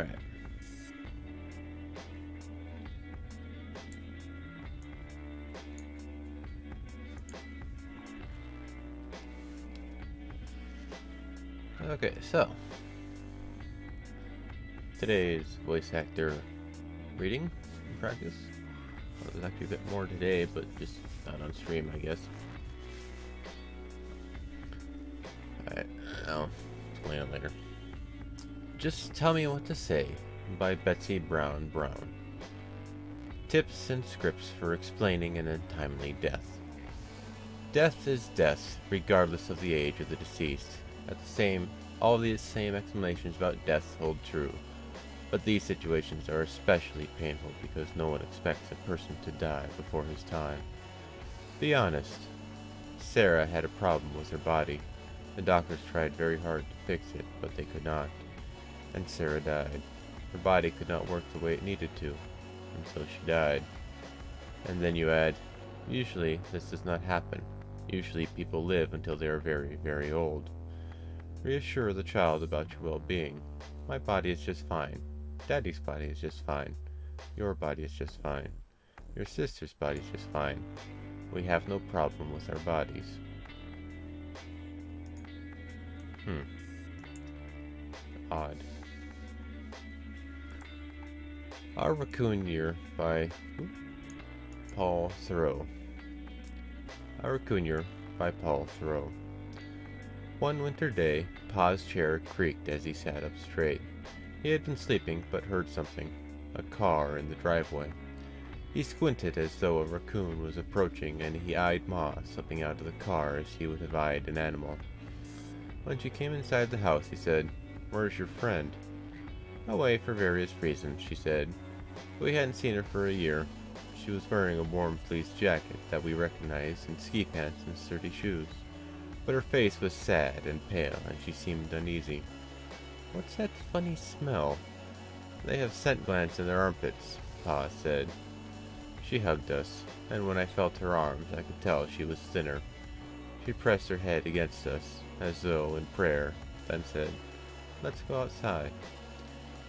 Alright. Okay, so today's voice actor reading in practice. Well, there's actually a bit more today, but just not on stream, I guess. Alright, I'll explain it later. Just Tell Me What to Say by Betsy Brown Brown. Tips and scripts for explaining an untimely death. Death is death, regardless of the age of the deceased. All these same explanations about death hold true. But these situations are especially painful because no one expects a person to die before his time. Be honest. Sarah had a problem with her body. The doctors tried very hard to fix it, but they could not. And Sarah died. Her body could not work the way it needed to, and so she died. And then you add, usually this does not happen. Usually people live until they are very, very old. Reassure the child about your well-being. My body is just fine. Daddy's body is just fine. Your body is just fine. Your sister's body is just fine. We have no problem with our bodies. Odd. Our Raccoon Year by Paul Thoreau. Our Raccoon Year by Paul Thoreau. One winter day, Pa's chair creaked as he sat up straight. He had been sleeping, but heard something. A car in the driveway. He squinted as though a raccoon was approaching, and he eyed Ma slipping out of the car as he would have eyed an animal. When she came inside the house, he said, "Where's your friend?" "Away for various reasons," she said. We hadn't seen her for a year. She was wearing a warm fleece jacket that we recognized, and ski pants and sturdy shoes. But her face was sad and pale, and she seemed uneasy. "What's that funny smell?" "They have scent glands in their armpits," Pa said. She hugged us, and when I felt her arms, I could tell she was thinner. She pressed her head against us, as though in prayer, then said, "Let's go outside."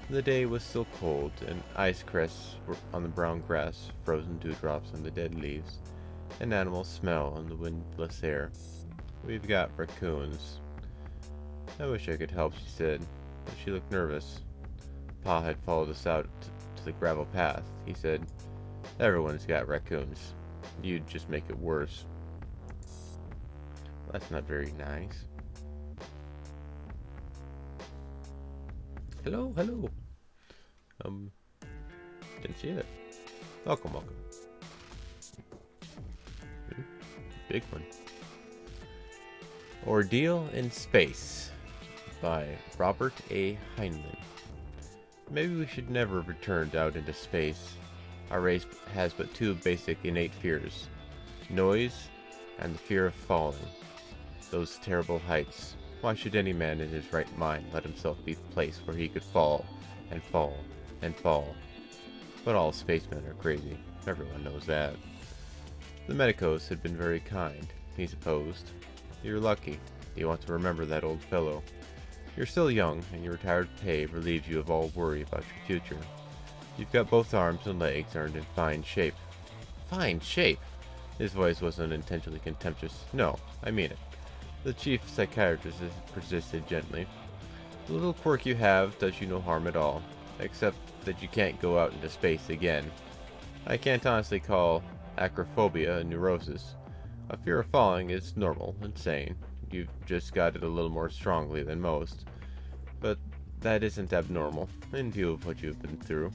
The day was still cold, and ice crests were on the brown grass, frozen dewdrops on the dead leaves, an animal smell in the windless air. "We've got raccoons." "I wish I could help," she said, but she looked nervous. Pa had followed us out to the gravel path. He said, "Everyone's got raccoons. You'd just make it worse." That's not very nice. Hello. Didn't see that. Welcome. Big one. Ordeal in Space by Robert A. Heinlein. Maybe we should never have returned out into space. Our race has but two basic innate fears: noise and the fear of falling. Those terrible heights. Why should any man in his right mind let himself be placed where he could fall and fall and fall? But all spacemen are crazy. Everyone knows that. The medicos had been very kind, he supposed. You're lucky. You want to remember that old fellow. You're still young, and your retired pay relieves you of all worry about your future. You've got both arms and legs earned in fine shape. Fine shape? His voice wasn't intentionally contemptuous. No, I mean it. The chief psychiatrist persisted gently. The little quirk you have does you no harm at all, except that you can't go out into space again. I can't honestly call acrophobia a neurosis. A fear of falling is normal and sane. You've just got it a little more strongly than most. But that isn't abnormal, in view of what you've been through.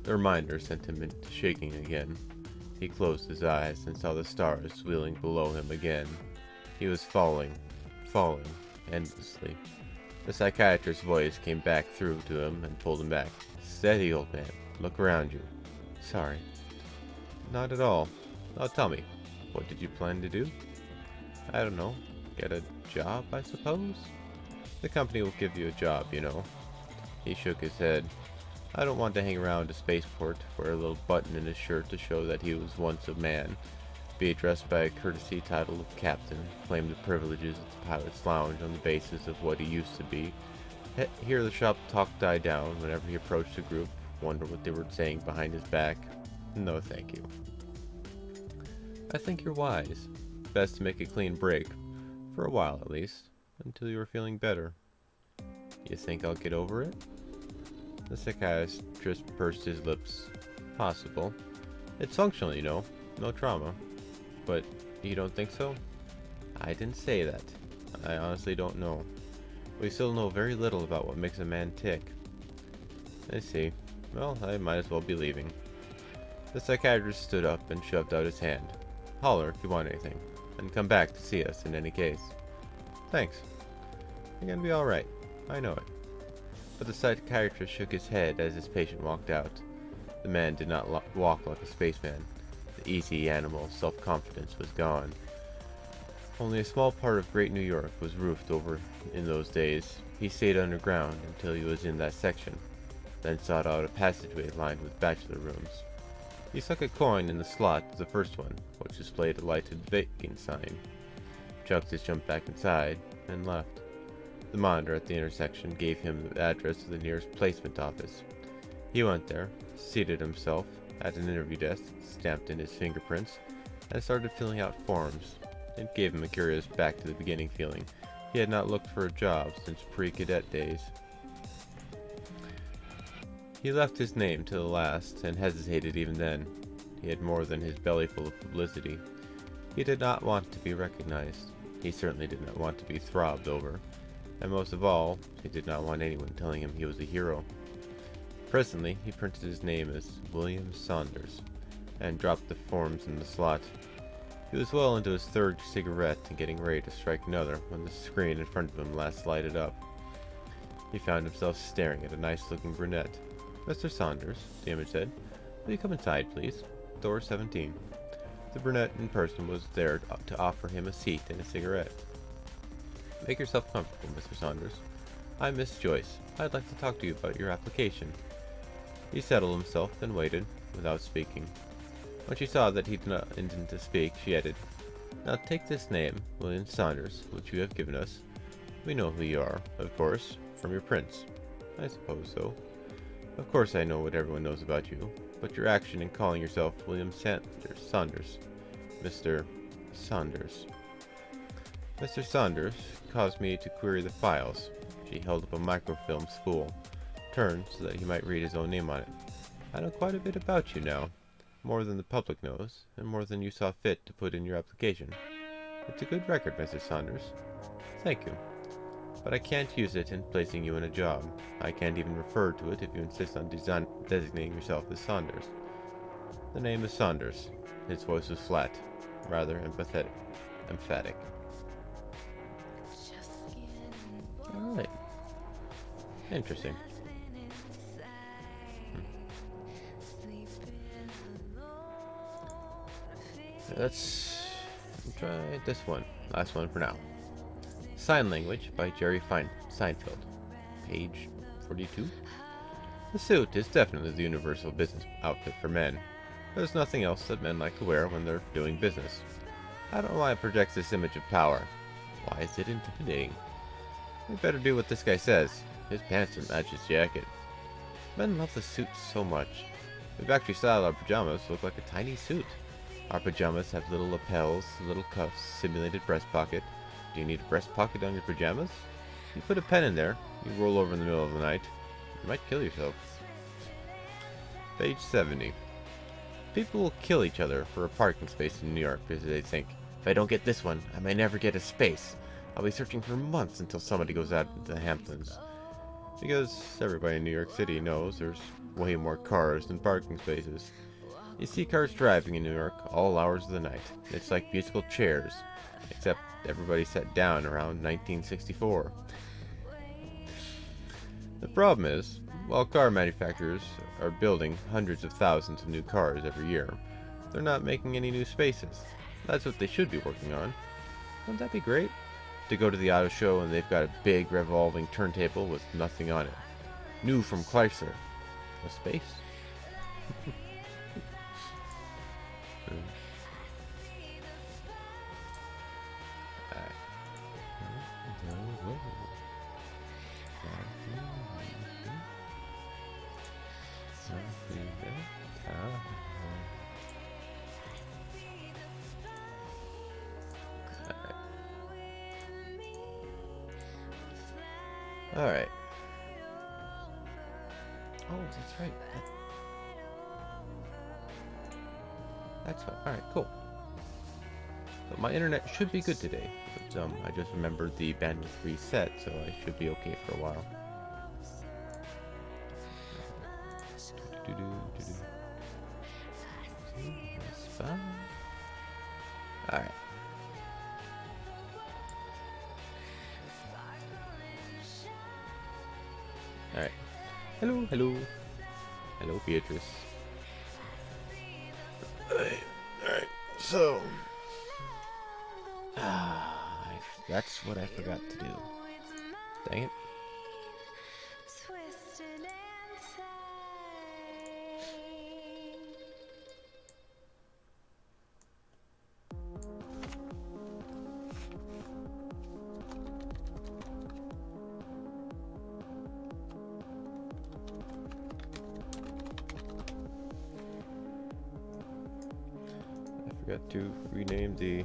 The reminder sent him into shaking again. He closed his eyes and saw the stars wheeling below him again. He was falling, endlessly. The psychiatrist's voice came back through to him and pulled him back. "Steady, old man. Look around you." "Sorry." "Not at all. Now tell me, what did you plan to do?" "I don't know. Get a job, I suppose? The company will give you a job, you know." He shook his head. "I don't want to hang around a spaceport, wear a little button in his shirt to show that he was once a man, be addressed by a courtesy title of captain, claim the privileges of the pilot's lounge on the basis of what he used to be, Hear the shop talk die down whenever he approached the group, wonder what they were saying behind his back. No thank you. I think you're wise. Best to make a clean break, for a while at least, until you are feeling better. You think I'll get over it? The psychiatrist pursed his lips. Possible. It's functional, you know. No trauma. But you don't think so? I didn't say that. I honestly don't know. We still know very little about what makes a man tick. I see. Well, I might as well be leaving. The psychiatrist stood up and shoved out his hand. Holler if you want anything, and come back to see us in any case. Thanks. You're gonna be alright. I know it. But the psychiatrist shook his head as his patient walked out. The man did not walk like a spaceman. The easy animal self-confidence was gone. Only a small part of Great New York was roofed over in those days. He stayed underground until he was in that section, then sought out a passageway lined with bachelor rooms. He stuck a coin in the slot of the first one, which displayed a lighted vacant sign. Chuck jumped back inside and left. The monitor at the intersection gave him the address of the nearest placement office. He went there, seated himself at an interview desk, stamped in his fingerprints, and started filling out forms. It gave him a curious back-to-the-beginning feeling. He had not looked for a job since pre-cadet days. He left his name to the last, and hesitated even then. He had more than his belly full of publicity. He did not want to be recognized. He certainly did not want to be throbbed over. And most of all, he did not want anyone telling him he was a hero. Presently, he printed his name as William Saunders, and dropped the forms in the slot. He was well into his third cigarette and getting ready to strike another when the screen in front of him last lighted up. He found himself staring at a nice-looking brunette. Mr. Saunders, the image said, will you come inside, please? Door 17. The brunette in person was there to offer him a seat and a cigarette. Make yourself comfortable, Mr. Saunders. I'm Miss Joyce. I'd like to talk to you about your application. He settled himself and waited, without speaking. When she saw that he did not intend to speak, she added, Now take this name, William Saunders, which you have given us. We know who you are, of course, from your prints. I suppose so. Of course I know what everyone knows about you, but your action in calling yourself William Saunders. Mr. Saunders. Mr. Saunders caused me to query the files. She held up a microfilm spool, turned so that he might read his own name on it. I know quite a bit about you now. More than the public knows, and more than you saw fit to put in your application. It's a good record, Mr. Saunders. Thank you. But I can't use it in placing you in a job. I can't even refer to it if you insist on designating yourself as Saunders. The name is Saunders. His voice was flat, rather emphatic. Alright. Interesting. Let's try this one. Last one for now. Sign Language by Jerry Seinfeld. Page 42. The suit is definitely the universal business outfit for men. There's nothing else that men like to wear when they're doing business. I don't know why it projects this image of power. Why is it intimidating? We better do what this guy says. His pants don't match his jacket. Men love the suit so much. We've actually styled our pajamas to look like a tiny suit. Our pajamas have little lapels, little cuffs, simulated breast pocket. Do you need a breast pocket on your pajamas? You put a pen in there, you roll over in the middle of the night, you might kill yourself. Page 70. People will kill each other for a parking space in New York because they think, if I don't get this one, I may never get a space. I'll be searching for months until somebody goes out into the Hamptons. Because everybody in New York City knows there's way more cars than parking spaces. You see cars driving in New York all hours of the night. It's like musical chairs, except everybody sat down around 1964. The problem is, while car manufacturers are building hundreds of thousands of new cars every year, they're not making any new spaces. That's what they should be working on. Wouldn't that be great? To go to the auto show and they've got a big revolving turntable with nothing on it. New from Chrysler. A space? Alright. Oh, that's right. That's fine. Alright, cool. So my internet should be good today. But, I just remembered the bandwidth reset, so I should be okay for a while. That's fine. Alright. Alright. Hello, hello. Hello, Beatrice. Alright, so... that's what I forgot to do. Dang it. Forgot to rename the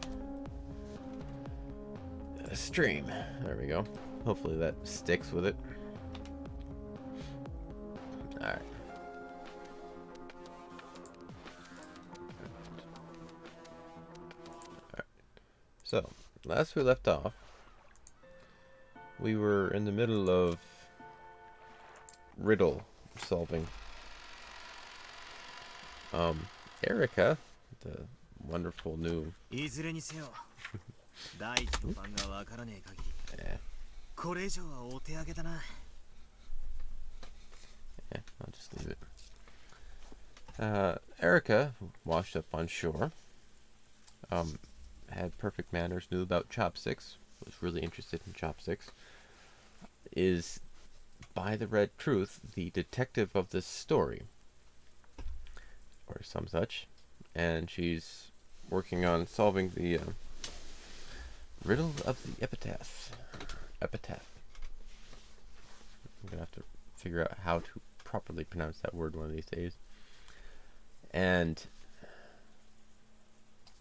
stream. There we go. Hopefully that sticks with it. Alright. Alright. So, last we left off, we were in the middle of riddle solving. Erica, the wonderful new yeah, I'll just leave it. Erica, washed up on shore, had perfect manners, knew about chopsticks, was really interested in chopsticks, is, by the red truth, the detective of this story, or some such, and she's working on solving the riddle of the epitaph. Epitaph. I'm gonna have to figure out how to properly pronounce that word one of these days. And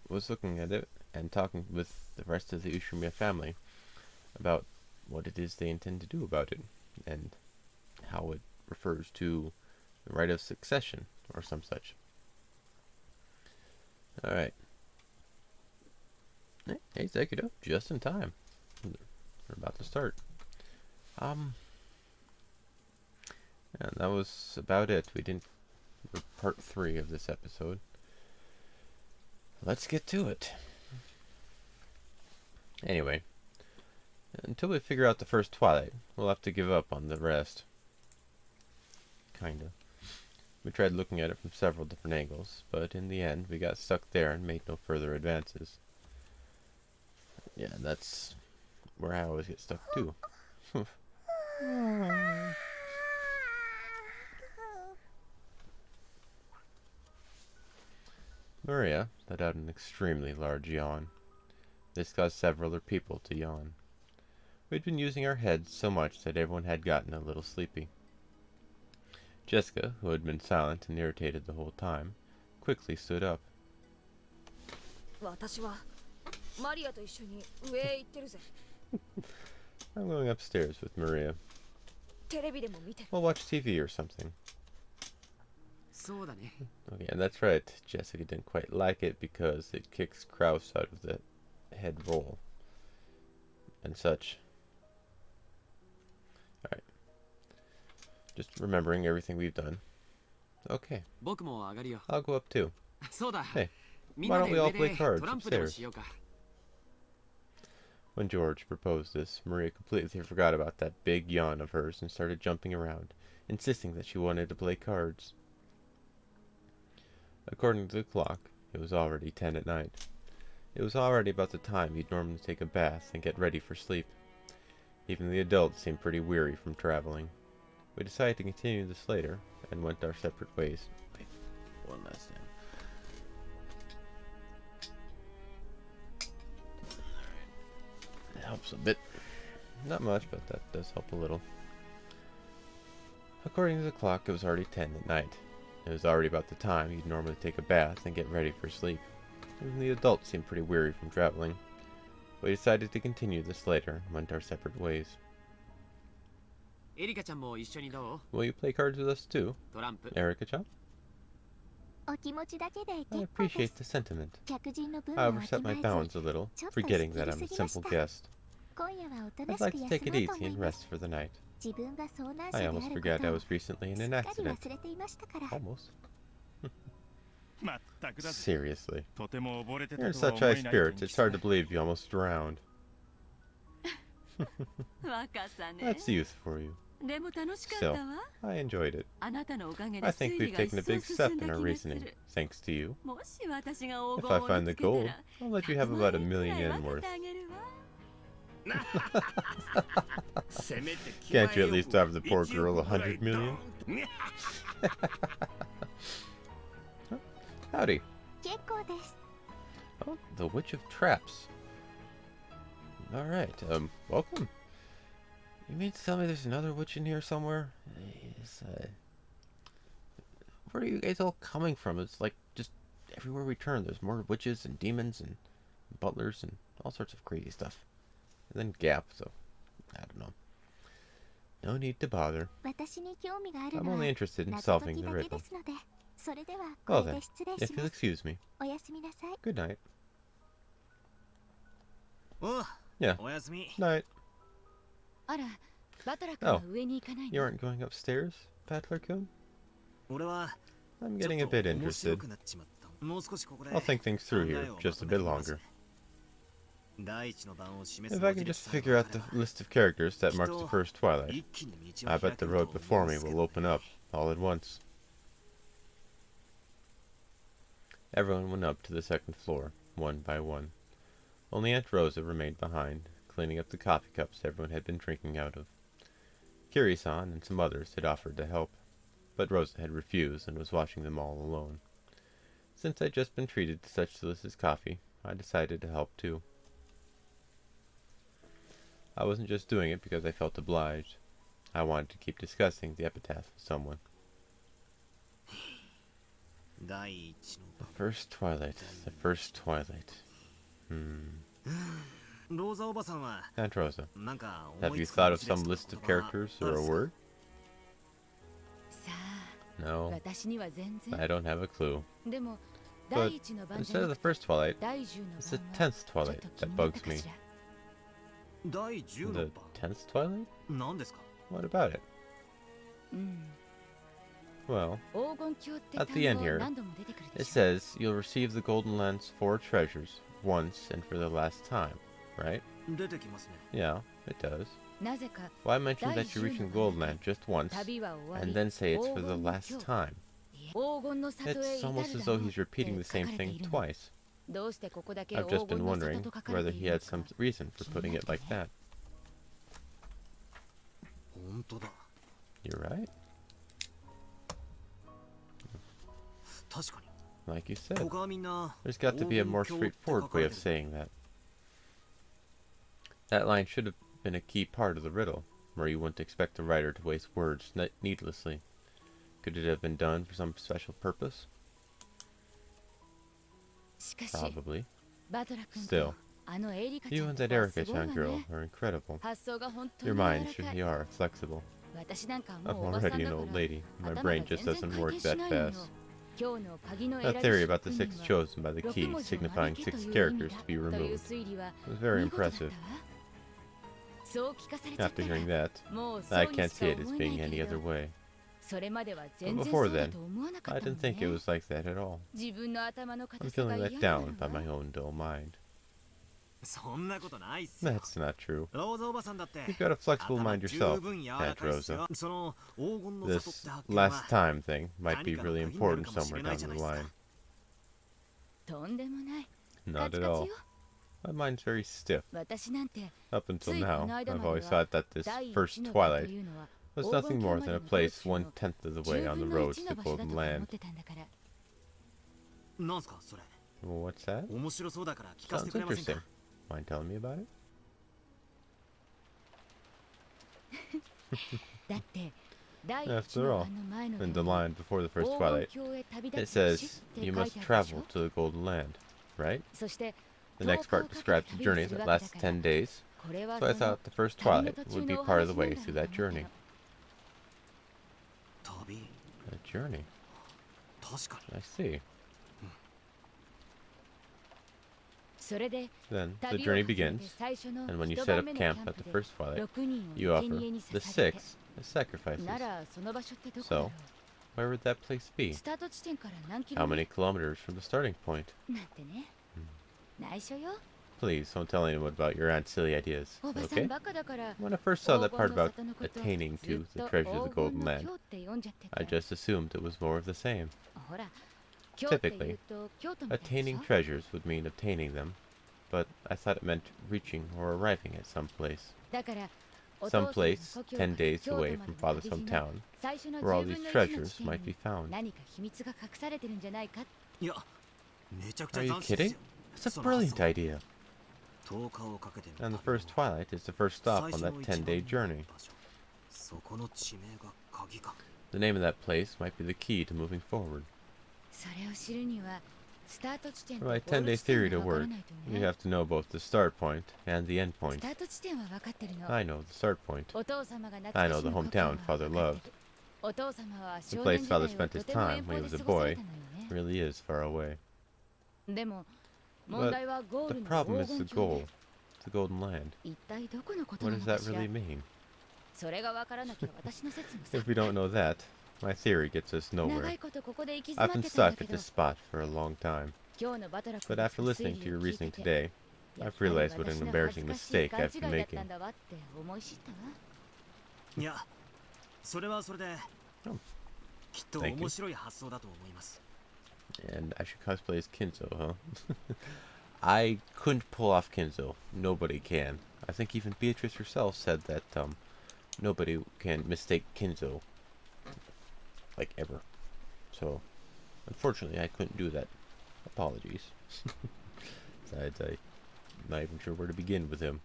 was looking at it and talking with the rest of the Ushimiya family about what it is they intend to do about it and how it refers to the right of succession or some such. Alright. Hey, Zekudo, just in time. We're about to start. And that was about it. We didn't... part 3 of this episode. Let's get to it. Anyway. Until we figure out the first Twilight, we'll have to give up on the rest. Kinda. We tried looking at it from several different angles, but in the end, we got stuck there and made no further advances. Yeah, that's where I always get stuck too. Maria let out an extremely large yawn. This caused several other people to yawn. We'd been using our heads so much that everyone had gotten a little sleepy. Jessica, who had been silent and irritated the whole time, quickly stood up. I'm going upstairs with Maria. We'll watch TV or something. Okay, and that's right. Jessica didn't quite like it because it kicks Kraus out of the head roll and such. Alright. Just remembering everything we've done. Okay. I'll go up too. Hey, why don't we all play cards upstairs? When George proposed this, Maria completely forgot about that big yawn of hers and started jumping around, insisting that she wanted to play cards. According to the clock, it was already 10 at night. It was already about the time you'd normally take a bath and get ready for sleep. Even the adults seemed pretty weary from traveling. We decided to continue this later, and went our separate ways. Wait, one last time. It helps a bit. Not much, but that does help a little. According to the clock, it was already 10 at night. It was already about the time you'd normally take a bath and get ready for sleep. Even the adults seemed pretty weary from traveling. We decided to continue this later and went our separate ways. Will you play cards with us too, Erika-chan? I appreciate the sentiment. I overstepped my bounds a little, forgetting that I'm a simple guest. I'd like to take it easy and rest for the night. I almost forgot I was recently in an accident. Almost. Seriously. You're in such high spirits, it's hard to believe you almost drowned. That's youth for you. Still, I enjoyed it. I think we've taken a big step in our reasoning, thanks to you. If I find the gold, I'll let you have about 1,000,000 yen worth. Can't you at least have the poor girl 100 million? Howdy. Oh, the Witch of Traps. Alright, welcome. You mean to tell me there's another witch in here somewhere? Yes, where are you guys all coming from? It's like just everywhere we turn there's more witches and demons and butlers and all sorts of crazy stuff. And then Gap, so I don't know. No need to bother. I'm only interested in solving the riddle. Well then, if you'll excuse me. Good night. Yeah. Night. Oh, you aren't going upstairs, Battler-kun? I'm getting a bit interested. I'll think things through here just a bit longer. If I can just figure out the list of characters that marks the first twilight, I bet the road before me will open up all at once. Everyone went up to the second floor, one by one. Only Aunt Rosa remained behind, cleaning up the coffee cups everyone had been drinking out of. Kiri-san and some others had offered to help, but Rosa had refused and was watching them all alone. Since I'd just been treated to such delicious coffee, I decided to help too. I wasn't just doing it because I felt obliged. I wanted to keep discussing the epitaph with someone. The first twilight. The first twilight. Aunt Rosa, have you thought of some list of characters or a word? No, I don't have a clue. But instead of the first twilight, it's the 10th twilight that bugs me. The 10th twilight? What about it? Well, at the end here, it says you'll receive the Golden Land's 4 treasures once and for the last time, right? Yeah, it does. Why mention that you're reaching the Golden Land just once, and then say it's for the last time? It's almost as though he's repeating the same thing twice. I've just been wondering whether he had some reason for putting it like that. You're right. Like you said, there's got to be a more straightforward way of saying that. That line should have been a key part of the riddle, where you wouldn't expect the writer to waste words needlessly. Could it have been done for some special purpose? Probably. Still, you and that Erika-chan girl are incredible. Your minds really are flexible. I'm already an old lady. My brain just doesn't work that fast. That theory about the 6 chosen by the key, signifying 6 characters to be removed, was very impressive. After hearing that, I can't see it as being any other way. But before then, I didn't think it was like that at all. I'm feeling let down by my own dull mind. That's not true. You've got a flexible mind yourself, Aunt Rosa. This last time thing might be really important somewhere down the line. Not at all. My mind's very stiff. Up until now, I've always thought that this first twilight was nothing more than a place 1/10 of the way on the road to the Golden Land. Well, what's that? Sounds interesting. Mind telling me about it? After all, in the line before the first twilight, it says you must travel to the Golden Land, right? The next part describes a journey that lasts 10 days, so I thought the first twilight would be part of the way through that journey. A journey. 確かに。 I see. Then the journey begins, and when you set up camp at the first twilight, you offer the 6 as sacrifices. So, where would that place be? How many kilometers from the starting point? Please don't tell anyone about your aunt's silly ideas, okay? When I first saw that part about attaining to the treasures of the Golden Land, I just assumed it was more of the same. Typically, attaining treasures would mean obtaining them, but I thought it meant reaching or arriving at some place. Some place 10 days away from Father's hometown, where all these treasures might be found. Are you kidding? That's a brilliant idea. And the first twilight is the first stop on that 10-day journey. The name of that place might be the key to moving forward. For my 10-day theory to work, you have to know both the start point and the end point. I know the start point. I know the hometown Father loved. The place Father spent his time when he was a boy really is far away. But the problem is the goal, the Golden Land. What does that really mean? If we don't know that, my theory gets us nowhere. I've been stuck at this spot for a long time. But after listening to your reasoning today, I've realized what an embarrassing mistake I've been making. Oh, thank you. And I should cosplay as Kinzo, huh? I couldn't pull off Kinzo. Nobody can. I think even Beatrice herself said that nobody can mistake Kinzo. Like, ever. So, unfortunately, I couldn't do that. Apologies. Besides, I'm not even sure where to begin with him.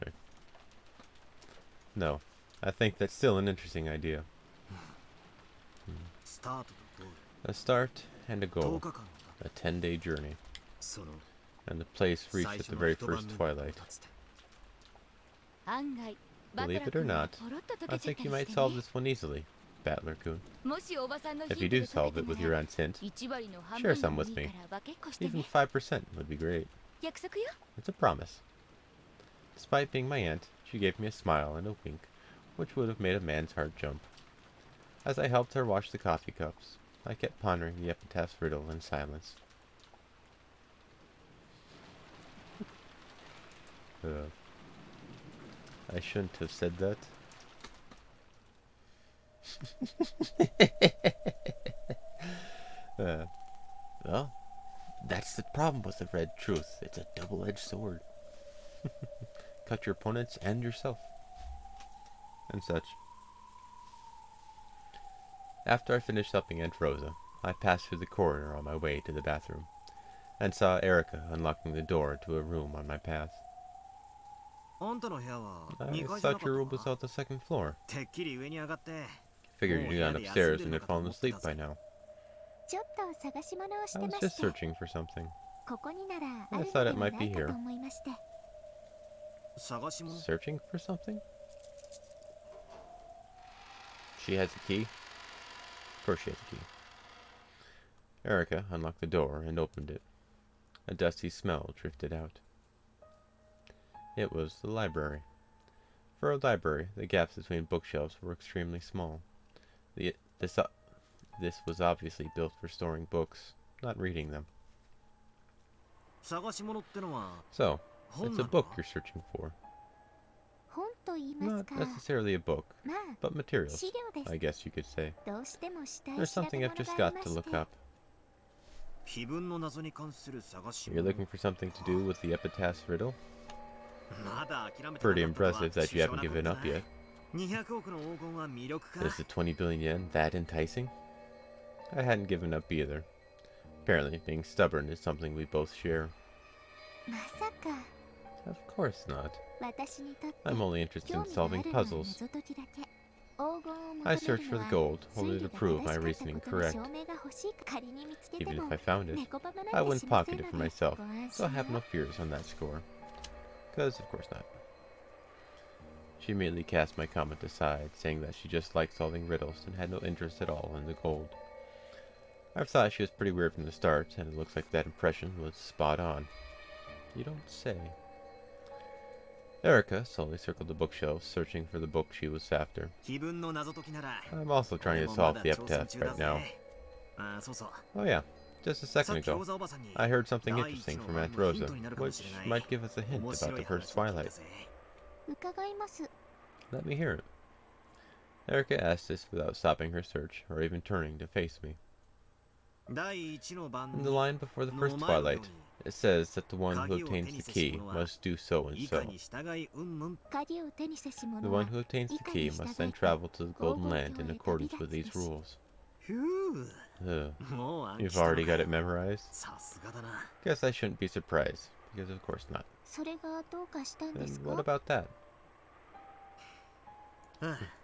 Okay. No, I think that's still an interesting idea. A start and a goal. A 10-day journey. And the place reached at the very first twilight. Believe it or not, I think you might solve this one easily, Battler-kun. If you do solve it with your aunt's hint, share some with me. Even 5% would be great. It's a promise. Despite being my aunt, she gave me a smile and a wink, which would have made a man's heart jump. As I helped her wash the coffee cups, I kept pondering the epitaph's riddle in silence. I shouldn't have said that. Well, that's the problem with the red truth. It's a double-edged sword. Cut your opponents and yourself. And such. After I finished helping Aunt Rosa, I passed through the corridor on my way to the bathroom, and saw Erica unlocking the door to a room on my path. I thought your room was on the second floor. Figured you'd gone upstairs and had fallen asleep by now. I was just searching for something. I thought it might be here. Searching for something? She has a key? Of course she has a key. Erica unlocked the door and opened it. A dusty smell drifted out. It was the library. For a library, the gaps between bookshelves were extremely small. This was obviously built for storing books, not reading them. So, it's a book you're searching for. Not necessarily a book, but materials, I guess you could say. There's something I've just got to look up. You're looking for something to do with the epitaph's riddle? Pretty impressive that you haven't given up yet. Is the 20 billion yen that enticing? I hadn't given up either. Apparently, being stubborn is something we both share. Of course not. I'm only interested in solving puzzles. I searched for the gold, only to prove my reasoning correct. Even if I found it, I wouldn't pocket it for myself, so I have no fears on that score. Because, of course not. She immediately cast my comment aside, saying that she just liked solving riddles and had no interest at all in the gold. I've thought she was pretty weird from the start, and it looks like that impression was spot on. You don't say. Erica slowly circled the bookshelves, searching for the book she was after. I'm also trying to solve the epitaph right now. Oh yeah, just a second ago, I heard something interesting from Aunt Rosa, which might give us a hint about the first Twilight. Let me hear it. Erica asked this without stopping her search, or even turning to face me. In the line before the first Twilight, it says that the one who obtains the key must do so and so. The one who obtains the key must then travel to the Golden Land in accordance with these rules. You've already got it memorized? Guess I shouldn't be surprised, because of course not. And what about that?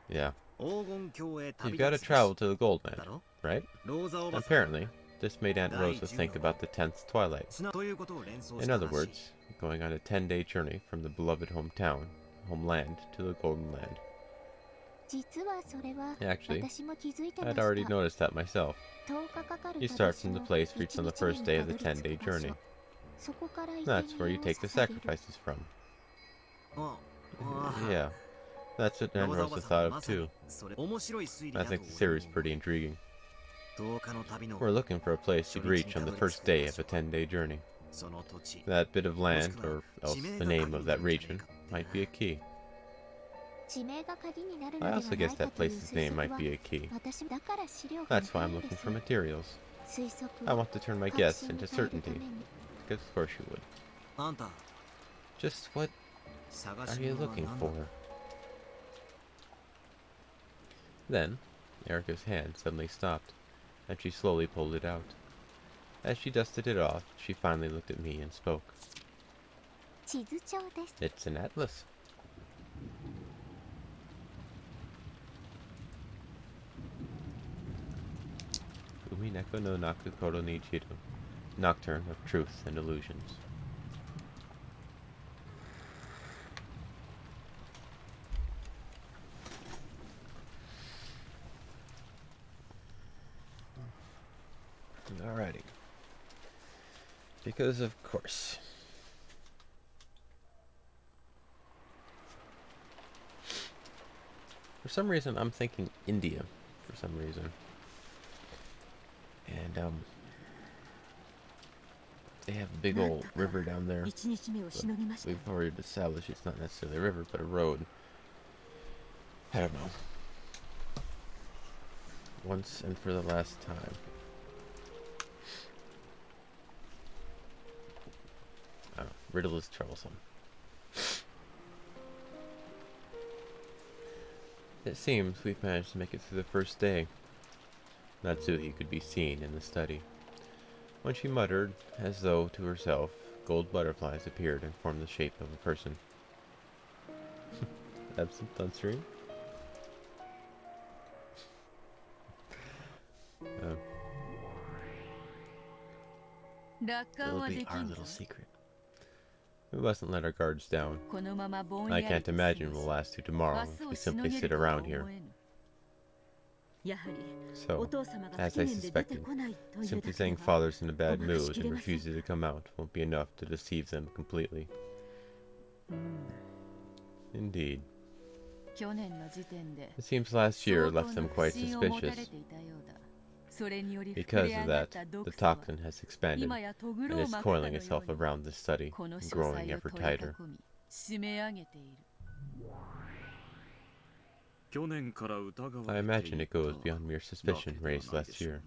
Yeah. You've got to travel to the Golden Land, right? Apparently, this made Aunt Rosa think about the 10th Twilight. In other words, going on a 10-day journey from the beloved homeland, to the Golden Land. Actually, I'd already noticed that myself. You start from the place reached on the first day of the 10-day journey. That's where you take the sacrifices from. Yeah, that's what Aunt Rosa thought of too. I think the theory's pretty intriguing. We're looking for a place you'd reach on the first day of a 10-day journey. That bit of land, or else the name of that region, might be a key. I also guess that place's name might be a key. That's why I'm looking for materials. I want to turn my guess into certainty. Because of course you would. Just what are you looking for? Then, Erica's hand suddenly stopped, and she slowly pulled it out. As she dusted it off, she finally looked at me and spoke. It's an atlas. Umineko no Nakukoro ni Chiru, Nocturne of Truth and Illusions. Alrighty. Because of course. For some reason, I'm thinking India. For some reason. And, they have a big old river down there. We've already established it's not necessarily a river, but a road. I don't know. Once and for the last time. Riddle is troublesome. It seems we've managed to make it through the first day. Natsuhi could be seen in the study. When she muttered, as though to herself, gold butterflies appeared and formed the shape of a person. Absent on stream? It'll be our little secret. We mustn't let our guards down. I can't imagine we'll last through tomorrow if we simply sit around here. So, as I suspected, simply saying father's in a bad mood and refuses to come out won't be enough to deceive them completely. Indeed. It seems last year left them quite suspicious. Because of that, the toxin has expanded, and is coiling itself around this study, and growing ever tighter. I imagine it goes beyond mere suspicion raised last year.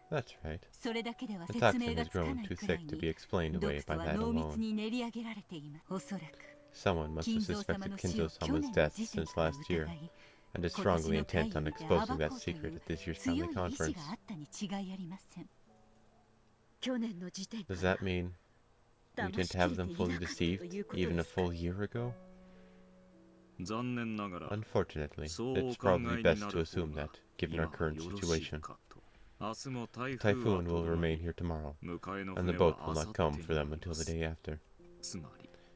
That's right. The toxin has grown too thick to be explained away by that alone. Someone must have suspected Kinzo-sama's death since last year, and is strongly intent on exposing that secret at this year's family conference. Does that mean we didn't have them fully deceived, even a full year ago? Unfortunately, it's probably best to assume that, given our current situation. Typhoon will remain here tomorrow, and the boat will not come for them until the day after.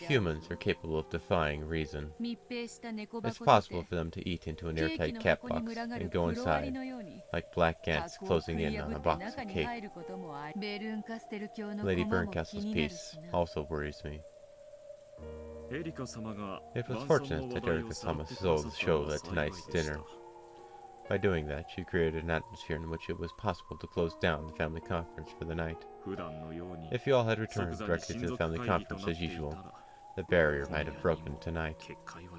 But humans are capable of defying reason. 密閉した猫 It's 箱 possible で for them to eat into an ケーキ airtight の cat 箱に box 群がる and go 黒アリ inside, のように like black ants 箱を closing 食い in 破 on a って box 中 of に cake. 入ることもありベルンカステル教の Lady 駒も気 Berncastle's になる piece しな also worries me. エリカ様が It was 晩餐 fortunate の that 話題を Erica さら Sama ってくだ sold さ the ったの show は at 幸い tonight's でした dinner. By doing that, she created an atmosphere in which it was possible to close down the family conference for the night. 普段のように If you all had 即 returned 座に directly 親 to the 族 family 会議と conference なっ as ていた usual, ら the barrier この might 夜 have に broken も tonight. 結界は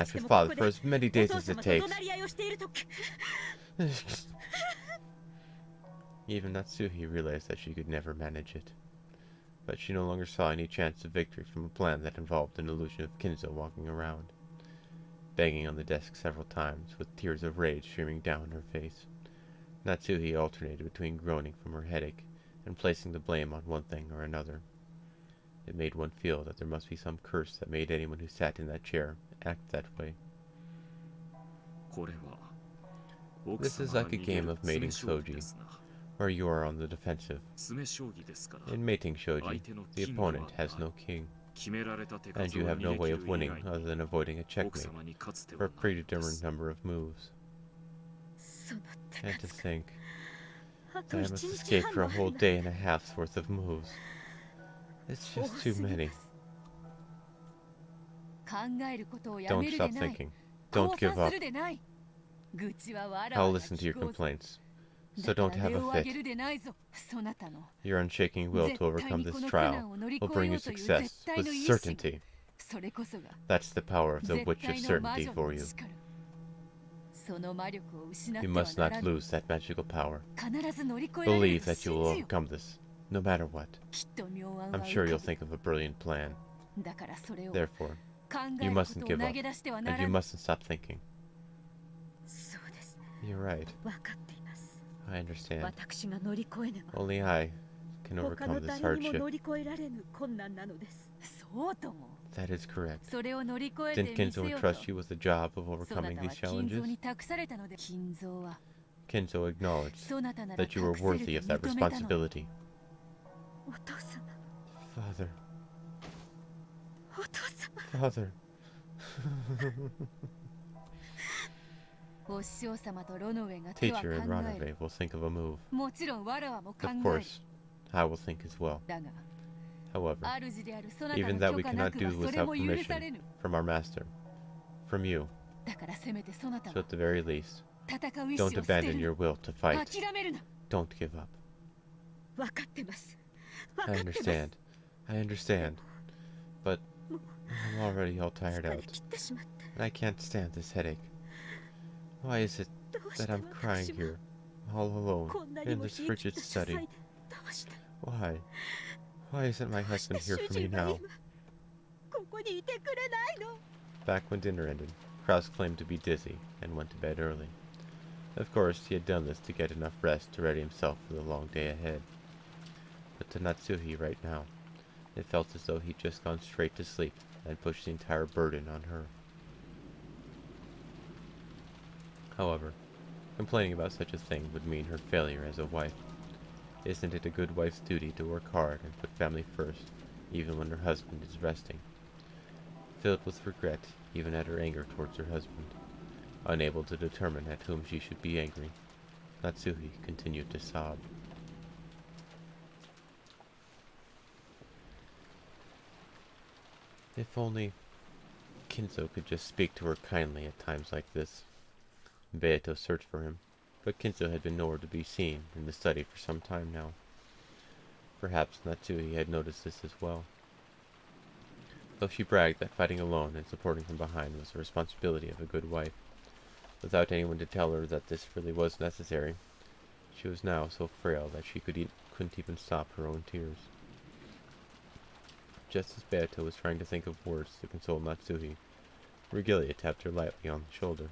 match with father for as many days as it takes. Even Natsuhi realized that she could never manage it. But she no longer saw any chance of victory from a plan that involved an illusion of Kinzo walking around. Banging on the desk several times, with tears of rage streaming down her face, Natsuhi alternated between groaning from her headache and placing the blame on one thing or another. It made one feel that there must be some curse that made anyone who sat in that chair act that way. This is like a game of mating soji. Or you are on the defensive. 詰将棋ですから In mating shogi, 相手の the 金が opponent has ない no king, 決められた手 and 数 you を have 逃 no げ way 切 of る以 winning 外 other に than avoiding a 奥 checkmate 様に勝つ手 for は a ないので predetermined す number of moves. その手 And to 数 think あと that I 一 must 日 escape 半 for も a あ whole るな day and a half's worth of moves. It's 多 just す too ぎま many. す考えることをや Don't める stop でない thinking. Don't 降 give 参す up. るでない愚痴はわら I'll わら listen to your 聞こうぞ complaints. だ So か don't ら have 礼 a をあげ fit. るでないぞそなたの Your unshaking will 絶 対 to overcome にこ this の苦 trial 難を乗り will 越え bring よ you うという success 絶対 with の意志 certainty. それこそが That's the power of the 絶 witch of 対の魔 certainty 女 for の you. 力その魔力を失っ You ては must な not らぬ lose that magical power. 必ず乗り越えられる Believe と that you 信 will じよ overcome this, no matter what. きっと妙案 I'm は sure 浮 you'll か think of a brilliant plan. ぶだからそれを Therefore, 考え you るこ mustn't とを give 投 up, げ出してはな and ら you ぬ mustn't stop thinking. そうですね You're right. 分かっています I understand. 私が乗り越えねば Only I can 他の overcome this 誰にも hardship. 乗り越えられぬ困難なのです。そうとも That is correct. それを乗り越えて Didn't みせ Kenzo ようと entrust you with the job of そな overcoming たは these 金蔵 challenges? に託されたので金蔵は Kenzo acknowledged そなたなら that you were 託せる worthy of と that 認めたの responsibility. お父様、 Father, お父様。 Father. お師匠様とロノウェが手は考 Teacher and える Ranave will think of a move. もちろんわらわも考 Of える course, I will think as well. だが However, 主であるそなた even の that 許 we 可な cannot く do はそれ without も許さ permission れぬ from our master, from you. だからせめてそなた So は at the very least, 戦う意志 don't を捨て abandon る your will to fight. 諦めるな Don't give up. 分かってます。分 I かってます。 understand. I understand. But I'm already all 疲 tired れ out, 切ってしまって and I can't stand this headache. Why is it どうし that て I'm crying 私は here, all alone, こんなに in も this 冷え切 frigid った書 study? 斎でどうして Why? Why isn't my どうして husband here 主 for me 人は now? 今ここにいてくれないの Back when dinner ended, Kraus claimed to be dizzy and went to bed early. Of course, he had done this to get enough rest to ready himself for the long day ahead. But to Natsuhi right now, it felt as though he'd just gone straight to sleep and pushed the entire burden on her. However, complaining about such a thing would mean her failure as a wife. Isn't it a good wife's duty to work hard and put family first, even when her husband is resting? Filled with regret, even at her anger towards her husband, unable to determine at whom she should be angry, Natsuhi continued to sob. If only Kinzo could just speak to her kindly at times like this. Beato searched for him, but Kinzo had been nowhere to be seen in the study for some time now. Perhaps Natsuhi had noticed this as well. Though she bragged that fighting alone and supporting from behind was the responsibility of a good wife, without anyone to tell her that this really was necessary, she was now so frail that she couldn't even stop her own tears. Just as Beato was trying to think of words to console Natsuhi, Regalia tapped her lightly on the shoulder.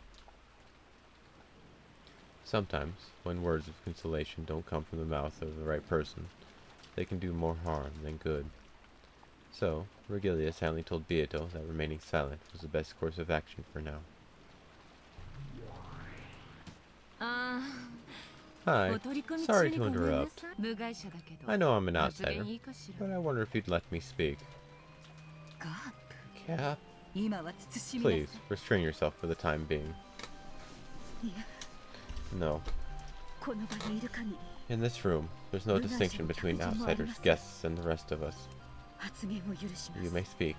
Sometimes, when words of consolation don't come from the mouth of the right person, they can do more harm than good. So, Regalia silently told Beato that remaining silent was the best course of action for now. Hi, sorry to interrupt. I know I'm an outsider, but I wonder if you'd let me speak. Cap? 今は慎みなさい Please, restrain yourself for the time being. いや No. この場にいる限り In this room, there's no distinction between outsiders, guests, and the rest of us. 発言を許しま You す may speak.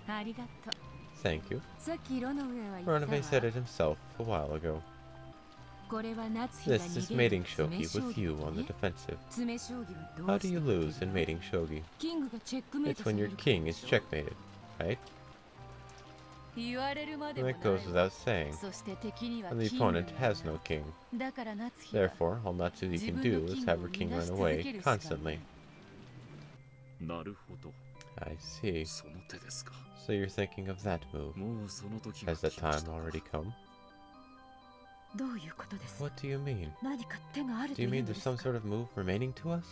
ありがとう Thank you. さっきロノウェは言ったわ Ranave said it himself a while ago. これは夏日が This is 逃げる mating shogi 詰 with 将棋 you だ on the ね defensive. 詰将棋はど How う do して you lose in mating shogi? キングがチェックメイ It's トさ when れ your る king is checkmated, right? 言われるまでも That ない goes without saying. そして敵には And the キングがい opponent る has no king. だから夏日は Therefore, all Natsuhi can do is have her king run away constantly. なるほど I see. その手ですか So you're thinking of that move. もうその時が Has that 来まし time た already come? どういうことです What do you mean? 何か手がある Do と you いう mean ので there's す some か sort of move remaining to us?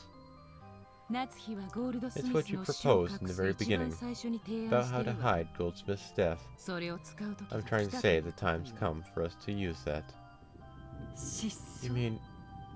夏日はゴールドス It's ミ what ス you の死を proposed in 隠 the す very 一番 beginning 最初に提 about 案し how て to るわ hide Goldsmith's death. それを使う時 I'm が trying 来 to た say と the time's come for us to use that. 失 You 踪 mean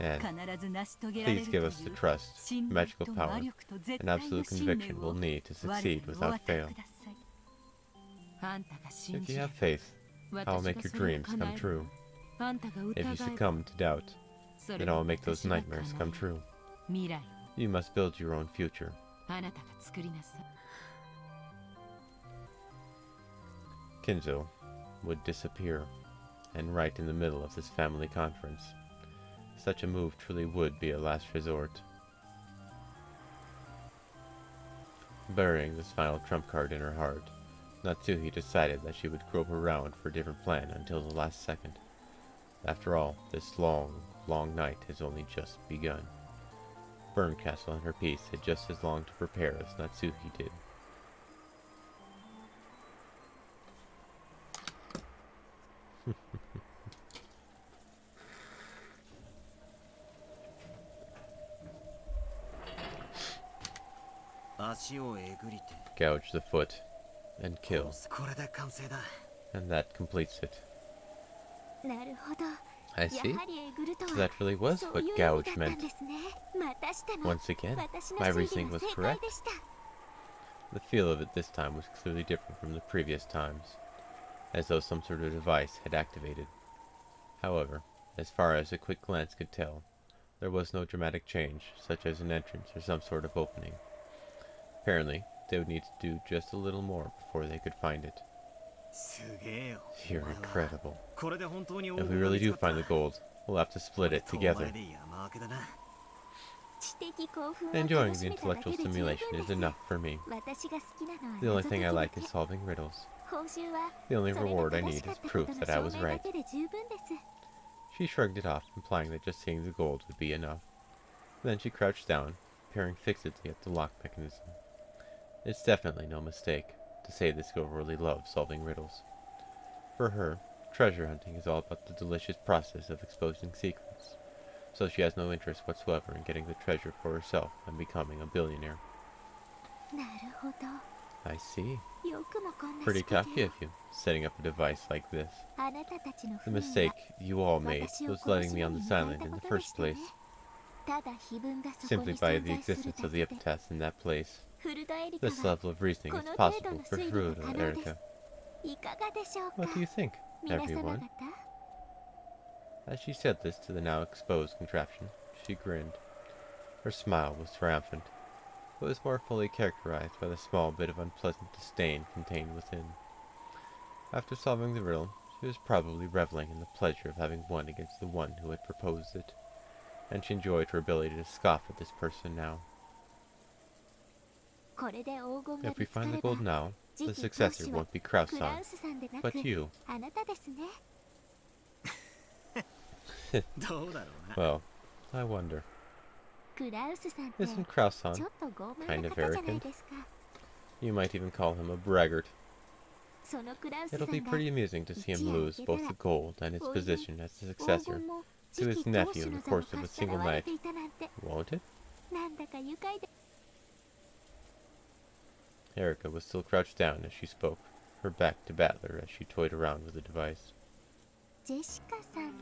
And 必ず成し遂げられ please る give と us い the う trust, 信念 magical と power, 魔力と絶 and 対の absolute 信 conviction 念 we'll を need to 我 succeed らにお without 与え fail. ください。あんたが信 If じ you れ have ば faith, I will 私 make が your それを dreams 叶 come え true. る。あんたが If you 疑えば succumb to doubt, そ then れ I を will make those 私が nightmares 叶 come える true. 未来 You must build your own future. をあなたが作りなさい。 Kinzo would disappear, and right in the middle of this family conference. Such a move truly would be a last resort. Burying this final trump card in her heart, Natsuhi decided that she would grope around for a different plan until the last second. After all, this long, long night has only just begun. Burncastle and her piece had just as long to prepare as Natsuhi did. Gouge the foot, and kill. And that completes it. なるほど。 I や see. はりえぐると So は that really was そう what いう意味だ gouge ったん meant. ですね。またしても Once again, 私の my 推理 reasoning が was 正 correct. 解でした。 The feel of it this time was clearly different from the previous times, as though some sort of device had activated. However, as far as a quick glance could tell, there was no dramatic change, such as an entrance or some sort of opening. Apparently, they would need to do just a little more before they could find it. You're incredible. If we really do find the gold, we'll have to split it together. 知的興奮を Enjoying 楽 the しめただけ intellectual で十分 stimulation で is す。 enough for me. 私が好きなのは The only 謎解 thing き I だ like け。 is solving riddles. 報酬は The only それが reward I 正 need しか is った proof ことの that I 証 was 明だ right. けで十分です。 She shrugged it off, implying that just seeing the gold would be enough. Then she crouched down, peering fixedly at the lock mechanism. It's definitely no mistake to say this girl really loves solving riddles. For her, treasure hunting is all about the delicious process of exposing secrets, so she has no interest whatsoever in getting the treasure for herself and becoming a billionaire. なるほど。 I see. よくもこんな Pretty 仕掛 cocky けを of you, setting up a device like this. あなたたちの The 不運 mistake は you all made 私を was 殺 letting し me に on the 迎え island た in こ the とで first したね place. ただ非分がそこ Simply に by 存 the 在する existence だ of the けで epitaph in that place. フルドエリカ This は level of reasoning こ is の程度 possible の for 推理 Fruit が可能で Erica. すいかがでしょうか What do you think, 皆様 everyone? 方 As she said this to the now exposed contraption, she grinned. Her smile was triumphant, but was more fully characterized by the small bit of unpleasant disdain contained within. After solving the riddle, she was probably reveling in the pleasure of having won against the one who had proposed it, and she enjoyed her ability to scoff at this person now. これで黄金が If we 見つか find the れば gold now, 次 the 期当 successor 主は won't be クラ Krausan, ウスさんでなく but you. あなたですね Well, I wonder. クラウスさんって Isn't ちょ Krausan? っと傲慢 kind な of 方じゃない arrogant? ですか You might even call him a braggart. そのクラウスさん It'll が be pretty amusing to see him lose both the gold and his position as the 黄 successor, 金も to 次 his 期当 nephew 主 in の the 座を course of か a っさら single われ night. ていたなんて Won't it? なんだか愉快で Erica was still crouched down as she spoke, her back to Battler as she toyed around with the device. ジェシカさん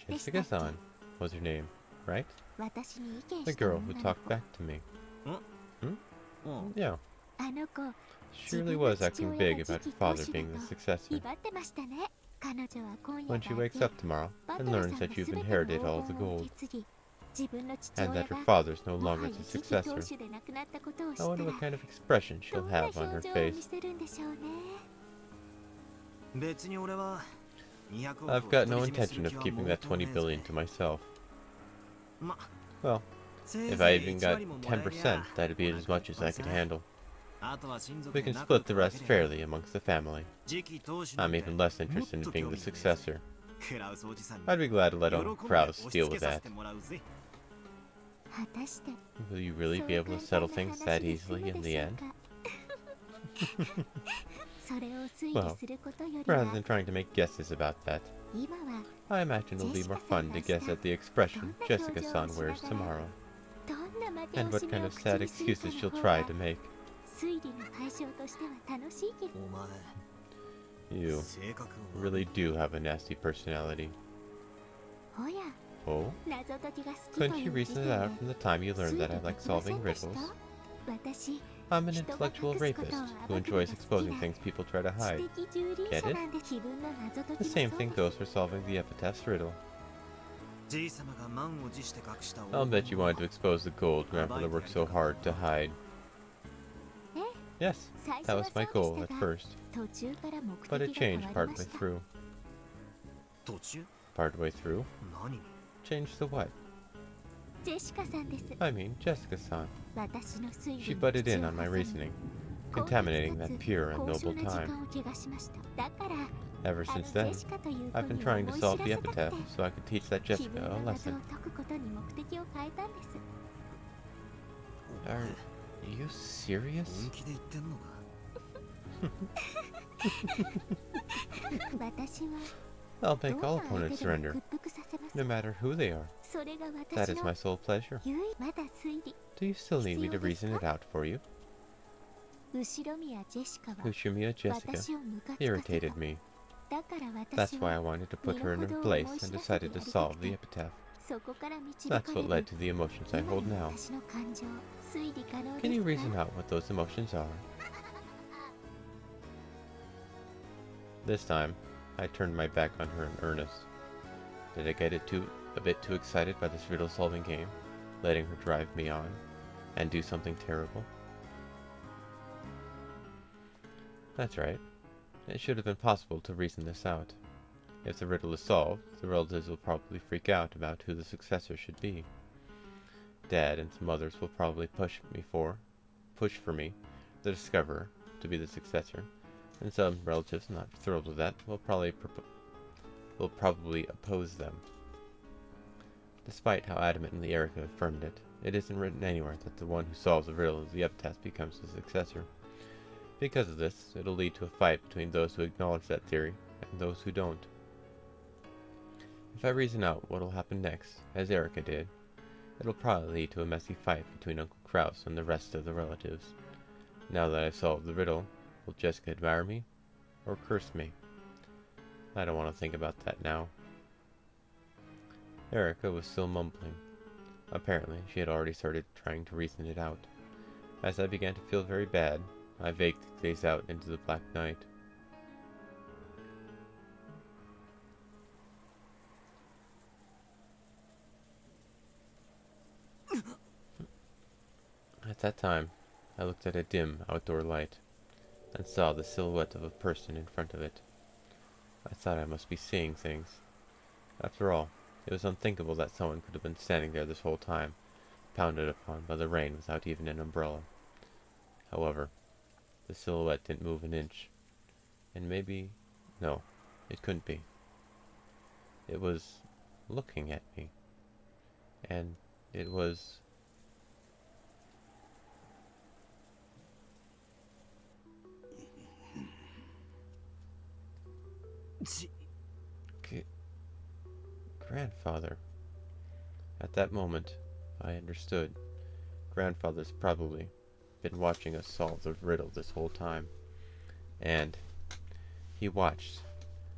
Jessica-san was her name, right? 私に意見 The した girl 女 who の talked 子 back to me. Yeah, あの子 she really was acting big about her father being the successor. 威張ってましたね彼女は今夜 When she wakes だ up tomorrow け and バトラ learns さん that が you've 全ての inherited 黄 all the 金を gold, 受け継ぎ自分の父 and 親 that her が father's no もは longer や the 次期当 successor, 主で亡くなったことを知 I った wonder ら what kind of expression ど she'll んな have on 表 her 情を見 face. せるんでしょうね I've got no intention of keeping that 20 billion to myself. Well, if I even got 10%, that'd be as much as I could handle. We can split the rest fairly amongst the family. I'm even less interested in being the successor. I'd be glad to let Uncle Kraus deal with that. 果たして Will you really be able to settle things that easily in the end? それを推 Well, 理することより Rather は than trying to make guesses about that, 今は I imagine it'll be more fun to guess at the expression Jessica-san wears tomorrow, どんな負け and 惜 what しみ kind を of 口 sad にする excuses か she'll の方 try が to make. 推理の対象としては楽しいけど You really do have a nasty personality. おや Oh? 謎解きが好きと Couldn't い you う reason 時 it 点 out で from the time you つい learned て that I で like きませ solving んでした riddles? 私 I'm an 人が intellectual 隠すことを rapist 暴 who くのが enjoys 好き exposing で things people try to 知 hide. 的蹂躙 Get 者 it? なんで自分の謎解 The きも same そう thing で goes す for solving the epitaph's riddle. じい様が満を持して隠した I'll bet you wanted to expose the gold grandfather worked so hard to hide. え Yes, 最初 that は was そう my で goal し at たが first, 途中から目 but it 的が変 changed わりま partway した through. 途中 Partway through? 何に Changed the what? ジェシカさんです I mean, Jessica-san. 私の推理 She に butted 口 in を on my 挟み reasoning, 高熱 contaminating か that つ pure and 高尚 noble な時 time. 間を怪我しましただから Ever あの since ジ then, ェシカという子 I've been に trying 思 to い知ら solve せ the たくて epitaph so I could teach that 自 Jessica 分 a の謎を lesson. 解くことに目的を変えたんです Are you serious? 本気で言ってんのか 私は I'll ど make んな all 相 opponents 手でも surrender, 屈服させます no matter who they are. それが That 私 is の my sole pleasure. 唯一まだ推理 Do you still need me to reason it out for you? 後ろ宮ジェシカは Kushumiya Jessica 私をムカつかせた irritated me. だから That's 私 why I は wanted to put her in her place and decided to solve the epitaph. そこから導 That's かれ what る led to the emotions I 今 hold の now. 私の感情推理可能 Can you で reason すか out what those emotions are? This time, I turned my back on her in earnest. Did I get a bit too excited by this riddle-solving game, letting her drive me on, and do something terrible? That's right. It should have been possible to reason this out. If the riddle is solved, the relatives will probably freak out about who the successor should be. Dad and some others will probably push for me, the discoverer, to be the successor, and some relatives not thrilled with that will probably oppose them. Despite how adamantly Erica affirmed it, it isn't written anywhere that the one who solves the riddle of the epitaph becomes the successor. Because of this, it'll lead to a fight between those who acknowledge that theory and those who don't. If I reason out what'll happen next, as Erica did, it'll probably lead to a messy fight between Uncle Kraus and the rest of the relatives. Now that I've solved the riddle, will Jessica admire me or curse me? I don't want to think about that now. Erica was still mumbling. Apparently, she had already started trying to reason it out. As I began to feel very bad, I vaguely gazed out into the black night. At that time, I looked at a dim outdoor light and saw the silhouette of a person in front of it. I thought I must be seeing things. After all, it was unthinkable that someone could have been standing there this whole time, pounded upon by the rain without even an umbrella. However, the silhouette didn't move an inch. And maybe... no, it couldn't be. It was looking at me. And it was... Grandfather. At that moment, I understood. Grandfather's probably been watching us solve the riddle this whole time. And he watched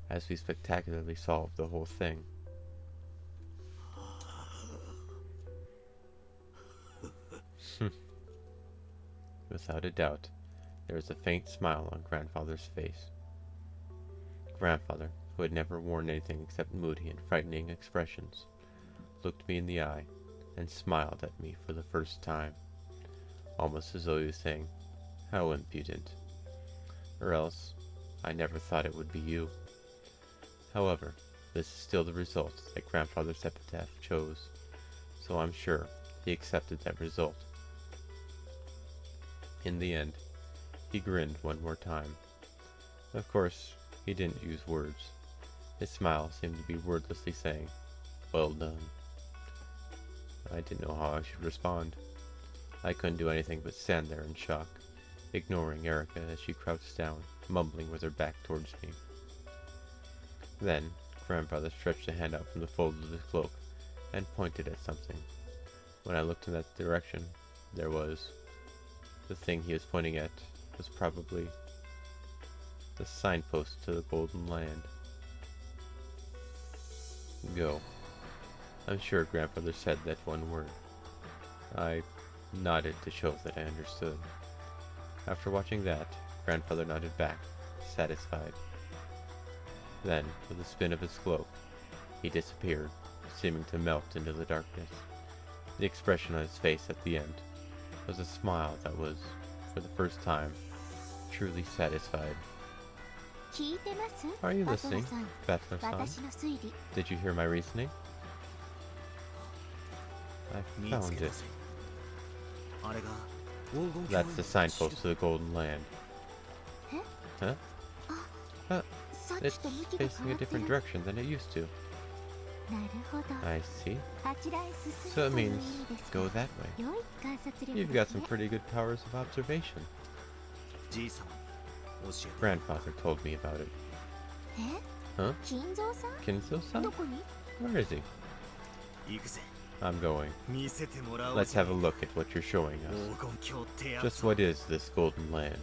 as we spectacularly solved the whole thing. Without a doubt, there was a faint smile on Grandfather's face. Grandfather, who had never worn anything except moody and frightening expressions, looked me in the eye and smiled at me for the first time, almost as though he was saying, "How impudent. Or else, I never thought it would be you." However, this is still the result that Grandfather's epitaph chose, so I'm sure he accepted that result. In the end, he grinned one more time. Of course, he didn't use words. His smile seemed to be wordlessly saying, "Well done." I didn't know how I should respond. I couldn't do anything but stand there in shock, ignoring Erica as she crouched down, mumbling with her back towards me. Then, Grandfather stretched a hand out from the folds of his cloak and pointed at something. When I looked in that direction, there was... the thing he was pointing at was probably the signpost to the Golden Land. Go. I'm sure grandfather said that one word. I nodded to show that I understood. After watching that, grandfather nodded back, satisfied. Then, with a spin of his cloak, he disappeared, seeming to melt into the darkness. The expression on his face at the end was a smile that was, for the first time, truly satisfied. 聞いてます Are you バトラ listening, さん Battler-san? 私の推理 Did you hear my reasoning? I 見 found つけ it. たぜあれが黄金 That's the signpost to the Golden Land. Huh? さっ It's きと向きが facing 変 a わって different る direction than it used to. なるほど I see. あちらへ進 So む it という means 意味ですか go that way. 良い観察力 You've で got す some ね pretty good powers of observation. じいさま教えて Grandfather told me about it. え Huh? 金蔵さん Kinzo-san? どこに Where is he? 行くぜ I'm going. 見せてもらおう Let's ぜ have a look at what you're showing us. 黄金鏡ってや Just つ what is this Golden Land?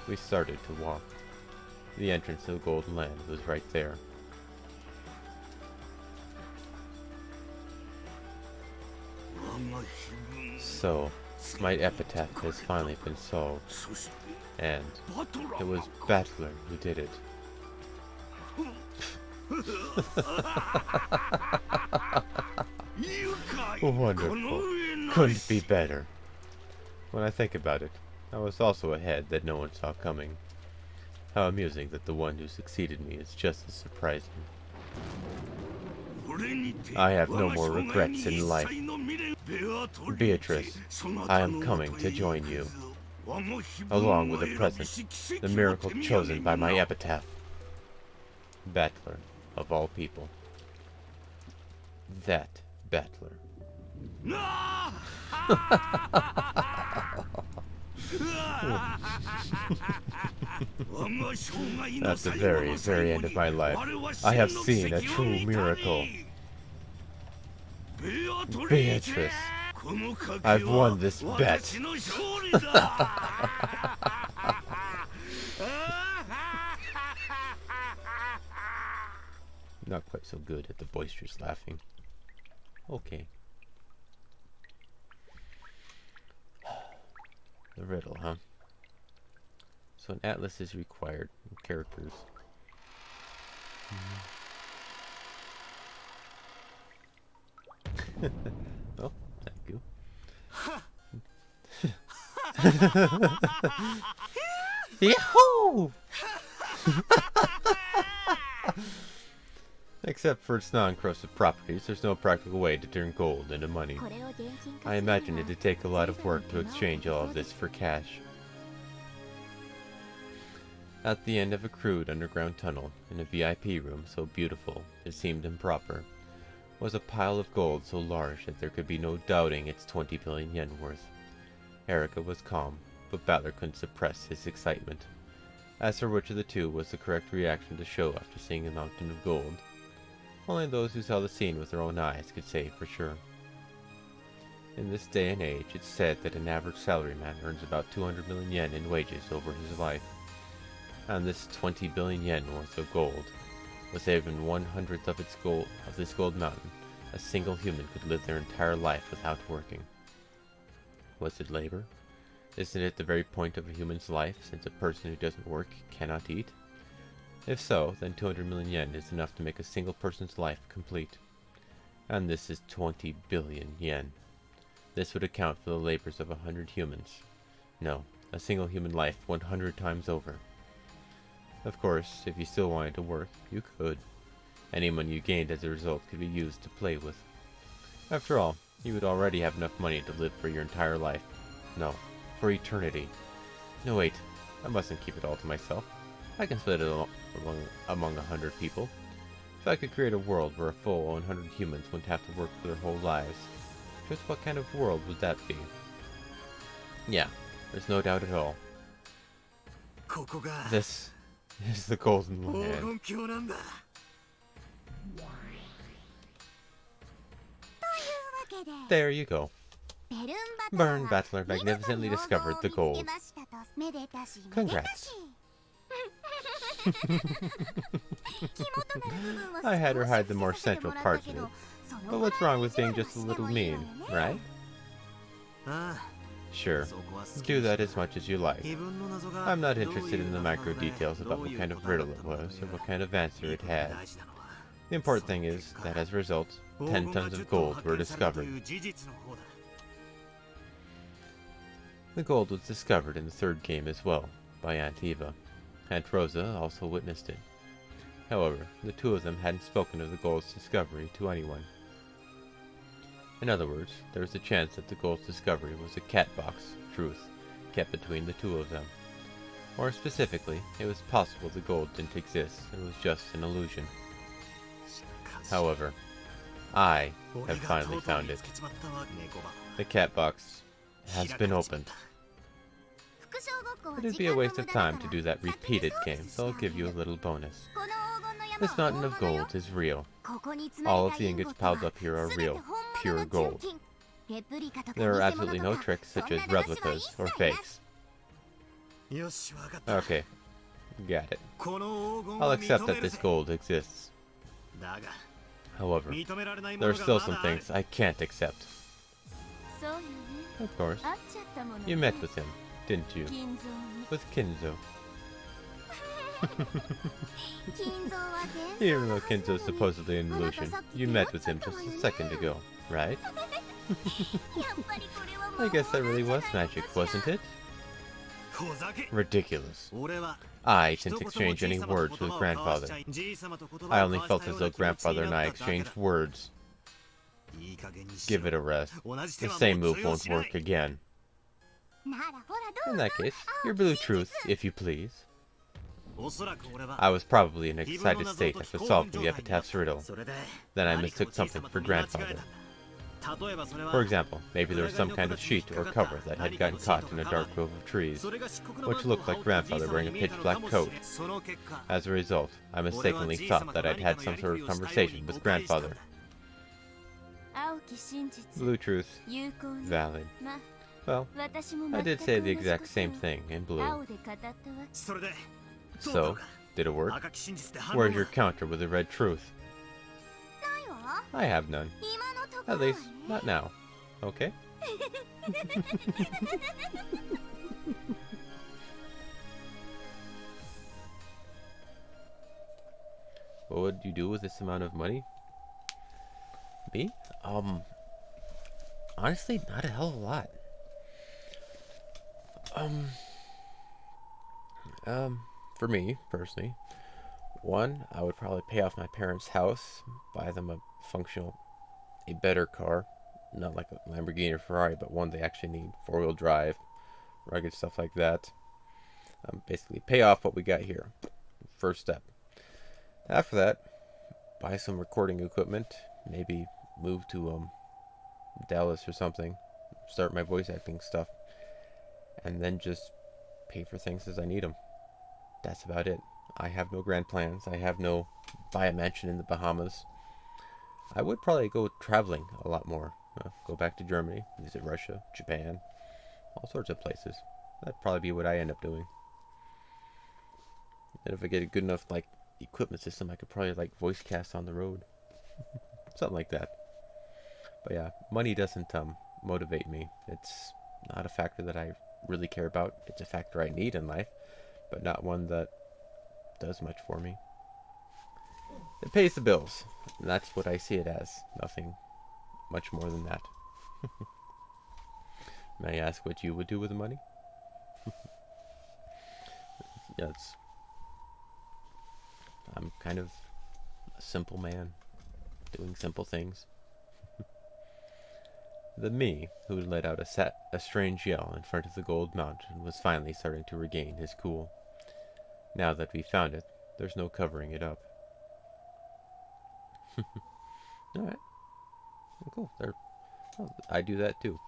We started to walk. The entrance to the Golden Land was right there. So, my epitaph has finally been solved. And it was Battler who did it. Wonderful. Couldn't be better. When I think about it, I was also ahead that no one saw coming. How amusing that the one who succeeded me is just as surprising. I have no more regrets in life. Beatrice, I am coming to join you, along with a present, the miracle chosen by my epitaph. Battler, of all people. That Battler. At the very, very end of my life, I have seen a true miracle. Beatrice, I've won this bet. Not quite so good at the boisterous laughing. Okay. The riddle, huh? So an atlas is required. Characters. Oh, thank you. Yahoo! Except for its non-corrosive properties, there's no practical way to turn gold into money. これを現金化する I には imagine it'd take a lot of work to exchange all of this for cash. At the end of a crude underground tunnel, in a VIP room so beautiful it seemed improper, was a pile of gold so large that there could be no doubting its 20 billion yen worth. Erica was calm, but Battler couldn't suppress his excitement. As for which of the two was the correct reaction to show after seeing a mountain of gold, only those who saw the scene with their own eyes could say for sure. In this day and age, it's said that an average salaryman earns about 200 million yen in wages over his life. And this 20 billion yen worth of gold, with even 1/100th of this gold mountain, a single human could live their entire life without working. Was it labor? Isn't it the very point of a human's life, since a person who doesn't work cannot eat? If so, then 200 million yen is enough to make a single person's life complete. And this is 20 billion yen. This would account for the labors of 100 humans. No, a single human life 100 times over. Of course, if you still wanted to work, you could. Any money you gained as a result could be used to play with. After all, you would already have enough money to live for your entire life. No, for eternity. No, wait, I mustn't keep it all to myself. I can split it among 100 people. If I could create a world where a full 100 humans wouldn't have to work for their whole lives, just what kind of world would that be? Yeah, there's no doubt at all. ここが This is the Golden 黄 Land. 金鏡なんだ There you go. ベルンバトラ Burn Battler 見事に magnificently 黄金を discovered the 見つけ gold. ましたとめでたしめでた Congrats. し I had her hide the more central parts of it. But what's wrong with being just a little mean, right? Sure, do that as much as you like. I'm not interested in the micro details about what kind of riddle it was or what kind of answer it had. The important thing is that as a result, 10 tons of gold were discovered. The gold was discovered in the third game as well, by Aunt Eva. Aunt Rosa also witnessed it. However, the two of them hadn't spoken of the gold's discovery to anyone. In other words, there was a chance that the gold's discovery was a cat box truth kept between the two of them. More specifically, it was possible the gold didn't exist and was just an illusion. However, I have finally found it. The cat box has been opened. It'd be a waste of time to do that repeated game, so I'll give you a little bonus. This mountain of gold is real. All of the ingots piled up here are real, pure gold. There are absolutely no tricks such as replicas or fakes. Okay, got it. I'll accept that this gold exists. However, there are still some things I can't accept. Of course. You met with him, didn't you? With Kinzo. Even though Kinzo's supposedly an illusion, you met with him just a second ago, right? I guess that really was magic, wasn't it? Ridiculous. I didn't exchange any words with Grandfather. I only felt as though Grandfather and I exchanged words. Give it a rest. The same move won't work again. In that case, your blue truth, if you please. I was probably in an excited state after solving the epitaph's riddle. Then I mistook something for Grandfather. For example, maybe there was some kind of sheet or cover that had gotten caught in a dark grove of trees, which looked like Grandfather wearing a pitch-black coat. As a result, I mistakenly thought that I'd had some sort of conversation with Grandfather. Blue truth. Valid. Well, I did say the exact same thing in blue. So, did it work? Where's your counter with the red truth? I have none. At least, not now. Okay? What would you do with this amount of money? Me? Honestly, not a hell of a lot. For me, personally, one, I would probably pay off my parents' house, buy them a better car, not like a Lamborghini or Ferrari, but one they actually need, four-wheel drive, rugged stuff like that. Basically, pay off what we got here. First step. After that, buy some recording equipment, maybe move to Dallas or something, start my voice acting stuff, and then just pay for things as I need them. That's about it. I have no grand plans. I have no buy a mansion in the Bahamas. I would probably go traveling a lot more. Go back to Germany, visit Russia, Japan, all sorts of places. That'd probably be what I end up doing. And if I get a good enough equipment system, I could probably voice cast on the road. Something like that. But yeah, money doesn't motivate me. It's not a factor that I really care about. It's a factor I need in life, but not one that does much for me. It pays the bills, and that's what I see it as. Nothing much more than that. May I ask what you would do with the money? Yes. I'm kind of a simple man, doing simple things. The me who had let out a strange yell in front of the gold mountain was finally starting to regain his cool. Now that we found it, there's no covering it up. Alright. Cool. I do that too.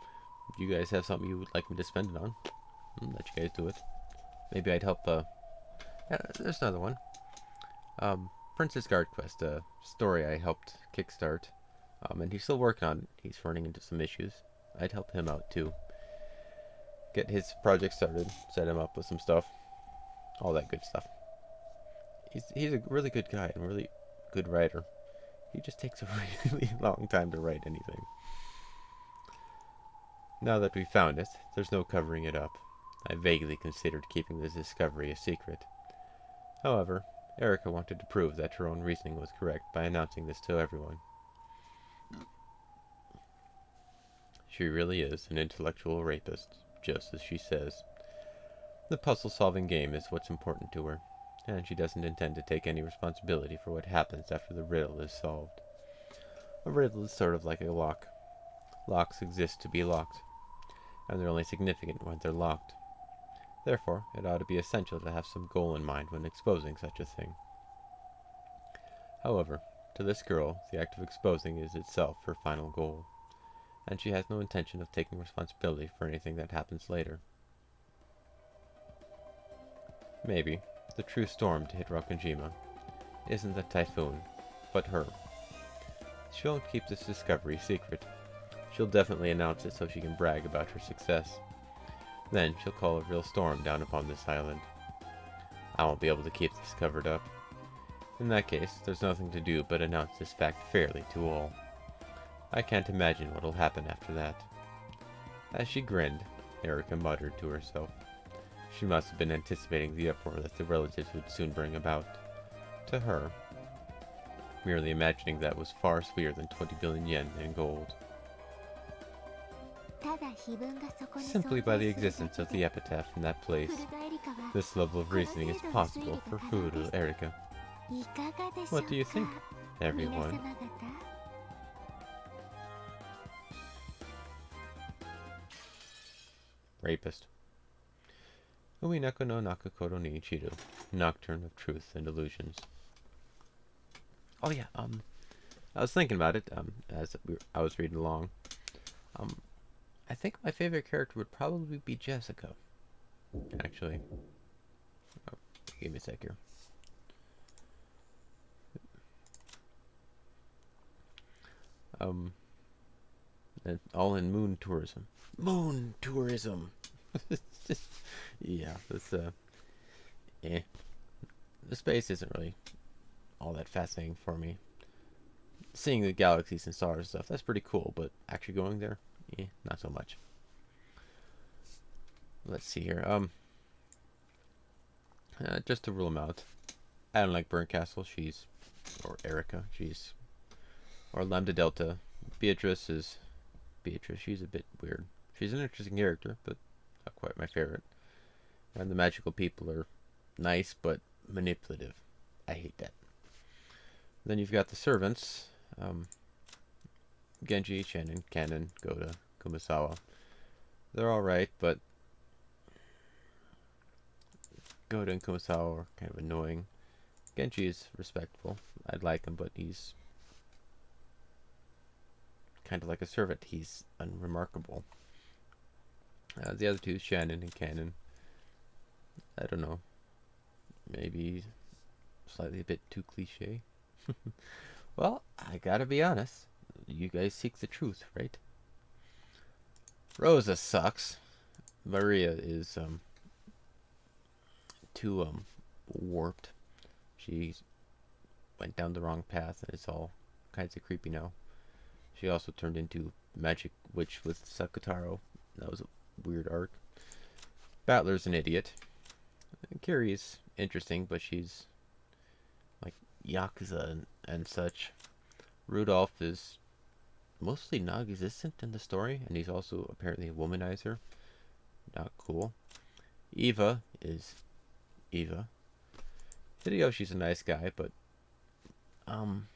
If you guys have something you would like me to spend it on, I'll let you guys do it. Maybe I'd help, yeah, there's another one. Princess Guard Quest, a story I helped kickstart. And he's still working on it. He's running into some issues. I'd help him out too. Get his project started, set him up with some stuff. All that good stuff. he's a really good guy and really good writer. He just takes a really long time to write anything. Now that we've found it, there's no covering it up. I vaguely considered keeping this discovery a secret. However, Erica wanted to prove that her own reasoning was correct by announcing this to everyone. She really is an intellectual rapist, just as she says. The puzzle-solving game is what's important to her, and she doesn't intend to take any responsibility for what happens after the riddle is solved. A riddle is sort of like a lock. Locks exist to be locked, and they're only significant when they're locked. Therefore, it ought to be essential to have some goal in mind when exposing such a thing. However, to this girl, the act of exposing is itself her final goal, and she has no intention of taking responsibility for anything that happens later. Maybe the true storm to hit Rokkenjima isn't the typhoon, but her. She won't keep this discovery secret. She'll definitely announce it so she can brag about her success. Then she'll call a real storm down upon this island. I won't be able to keep this covered up. In that case, there's nothing to do but announce this fact fairly to all. I can't imagine what'll happen after that. As she grinned, Erica muttered to herself. She must have been anticipating the uproar that the relatives would soon bring about. To her, merely imagining that was far sweeter than 20 billion yen in gold. Simply by the existence of the epitaph in that place, this level of reasoning is possible for Furu Erika. What do you think, everyone? Rapist. Umineko no Nakakoro ni Ichiru, Nocturne of Truth and Illusions. Oh yeah, I was thinking about it, as I was reading along. I think my favorite character would probably be Jessica. Actually. Oh, give me a sec here. All in moon tourism. Moon tourism! Yeah, this, The space isn't really all that fascinating for me. Seeing the galaxies and stars and stuff, that's pretty cool, but actually going there, not so much. Let's see here. Just to rule them out, I don't like Burnt Castle. Or Erica. Or Lambda Delta. Beatrice. She's a bit weird. She's an interesting character, but not quite my favorite. And the magical people are nice, but manipulative. I hate that. Then you've got the servants. Genji, Shannon, Kanon, Goda, Kumasawa. They're alright, but Goda and Kumasawa are kind of annoying. Genji is respectful. I'd like him, but he's kind of like a servant. He's unremarkable. The other two, Shannon and Kanon, I don't know. Maybe slightly a bit too cliche. Well, I gotta be honest. You guys seek the truth, right? Rosa sucks. Maria is too warped. She went down the wrong path and it's all kinds of creepy now. She also turned into Magic Witch with Sakutaro. That was a weird arc. Battler's an idiot. Kiri's interesting, but she's like Yakuza and such. Rudolph is mostly non-existent in the story, and he's also apparently a womanizer. Not cool. Eva is Eva. Hideyoshi's a nice guy, but kind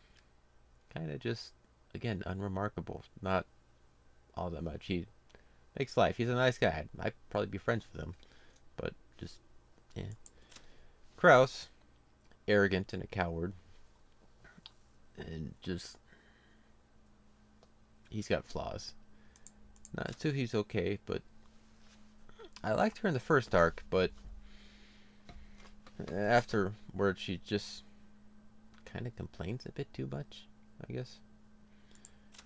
of just, again, unremarkable. Not all that much. He makes life. He's a nice guy. I'd probably be friends with him, but just, yeah. Kraus, arrogant and a coward, and just, he's got flaws. Natsuhi's okay, but I liked her in the first arc, but afterward she just kind of complains a bit too much, I guess.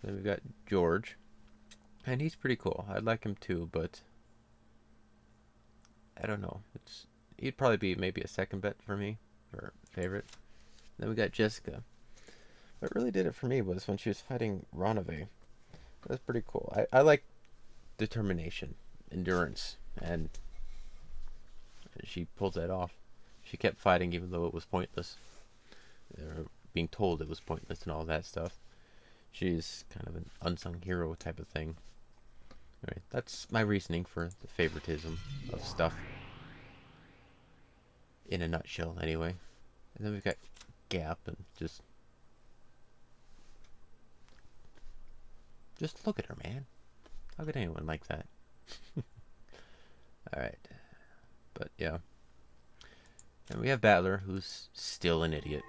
Then we've got George, and he's pretty cool. I'd like him too, but I don't know. He'd probably be maybe a second bet for me. her favorite. Then we got Jessica. What really did it for me was when she was fighting Ronave. That's pretty cool. I like determination, endurance, and she pulled that off. She kept fighting even though it was pointless. Or being told it was pointless and all that stuff. She's kind of an unsung hero type of thing. Alright, that's my reasoning for the favoritism of stuff. In a nutshell, anyway. And then we've got Gap and just look at her, man. How could anyone like that? Alright. But yeah. And we have Battler, who's still an idiot.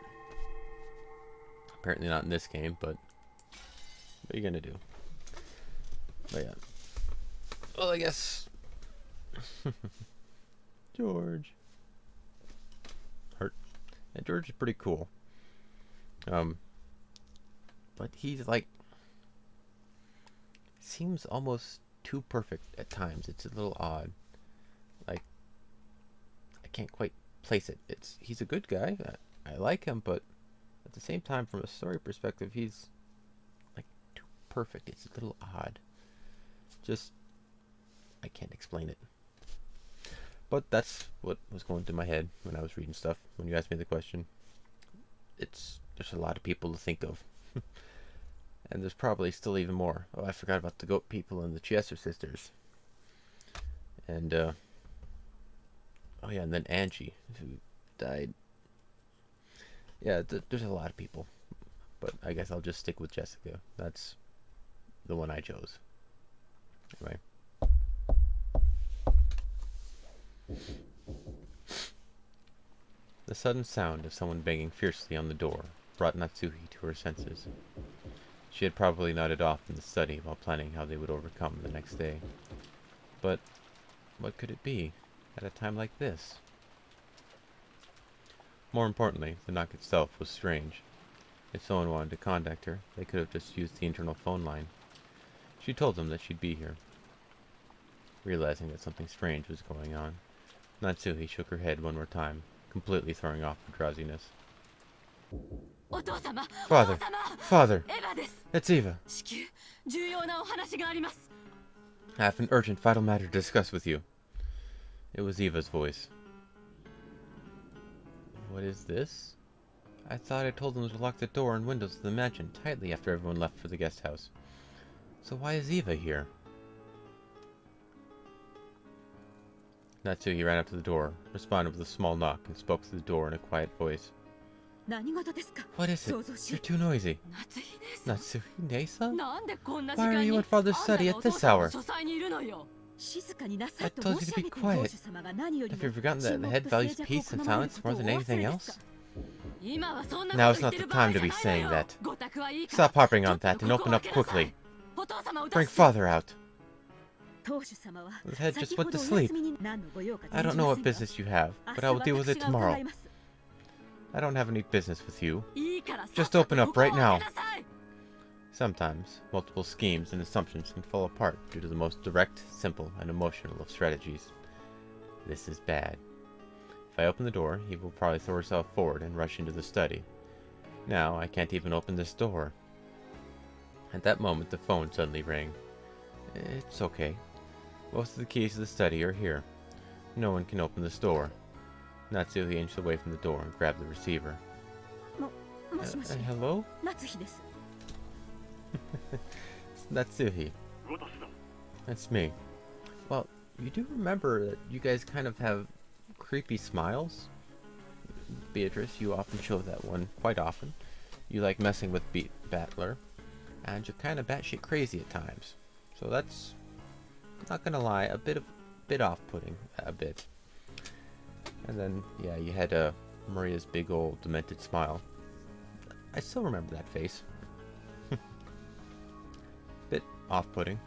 Apparently not in this game, but what are you gonna do? But yeah. Well, I guess George. Hurt. And George is pretty cool. But he's like seems almost too perfect at times. It's a little odd. Like I can't quite place it. He's a good guy. I like him, but at the same time, from a story perspective, he's like too perfect. It's a little odd. Just I can't explain it. But that's what was going through my head when I was reading stuff. When you asked me the question, there's a lot of people to think of. And there's probably still even more. Oh, I forgot about the goat people and the Chiesa sisters. And, oh yeah, and then Angie, who died. Yeah, there's a lot of people. But I guess I'll just stick with Jessica. That's the one I chose. Anyway. The sudden sound of someone banging fiercely on the door brought Natsuhi to her senses. She had probably nodded off in the study while planning how they would overcome the next day. But what could it be at a time like this? More importantly, the knock itself was strange. If someone wanted to contact her, they could have just used the internal phone line. She told them that she'd be here. Realizing that something strange was going on, Natsuhi shook her head one more time, completely throwing off her drowsiness. Father! Father! It's Eva! I have an urgent, vital matter to discuss with you. It was Eva's voice. What is this? I thought I told them to lock the door and windows of the mansion tightly after everyone left for the guest house. So why is Eva here? Natsuhi ran up to the door, responded with a small knock, and spoke to the door in a quiet voice. What is it? You're too noisy. Natsuhi-ne-san? Why are you in Father's study at this hour? I told you to be quiet. Have you forgotten that the head values peace and silence more than anything else? Now is not the time to be saying that. Stop harping on that and open up quickly. Bring Father out. The head just went to sleep. I don't know what business you have, but I will deal with it tomorrow. I don't have any business with you. Just open up right now. Sometimes, multiple schemes and assumptions can fall apart due to the most direct, simple, and emotional of strategies. This is bad. If I open the door, he will probably throw herself forward and rush into the study. Now, I can't even open this door. At that moment, the phone suddenly rang. It's okay. Most of the keys to the study are here. No one can open this door. Natsuhi inched away from the door and grabbed the receiver. Hello? It's Natsuhi. That's me. Well, you do remember that you guys kind of have creepy smiles? Beatrice, you often show that one quite often. You like messing with Battler. And you're kind of batshit crazy at times. So that's, not gonna lie, a bit off-putting. A bit. And then, yeah, you had Maria's big old demented smile. I still remember that face. Bit off-putting.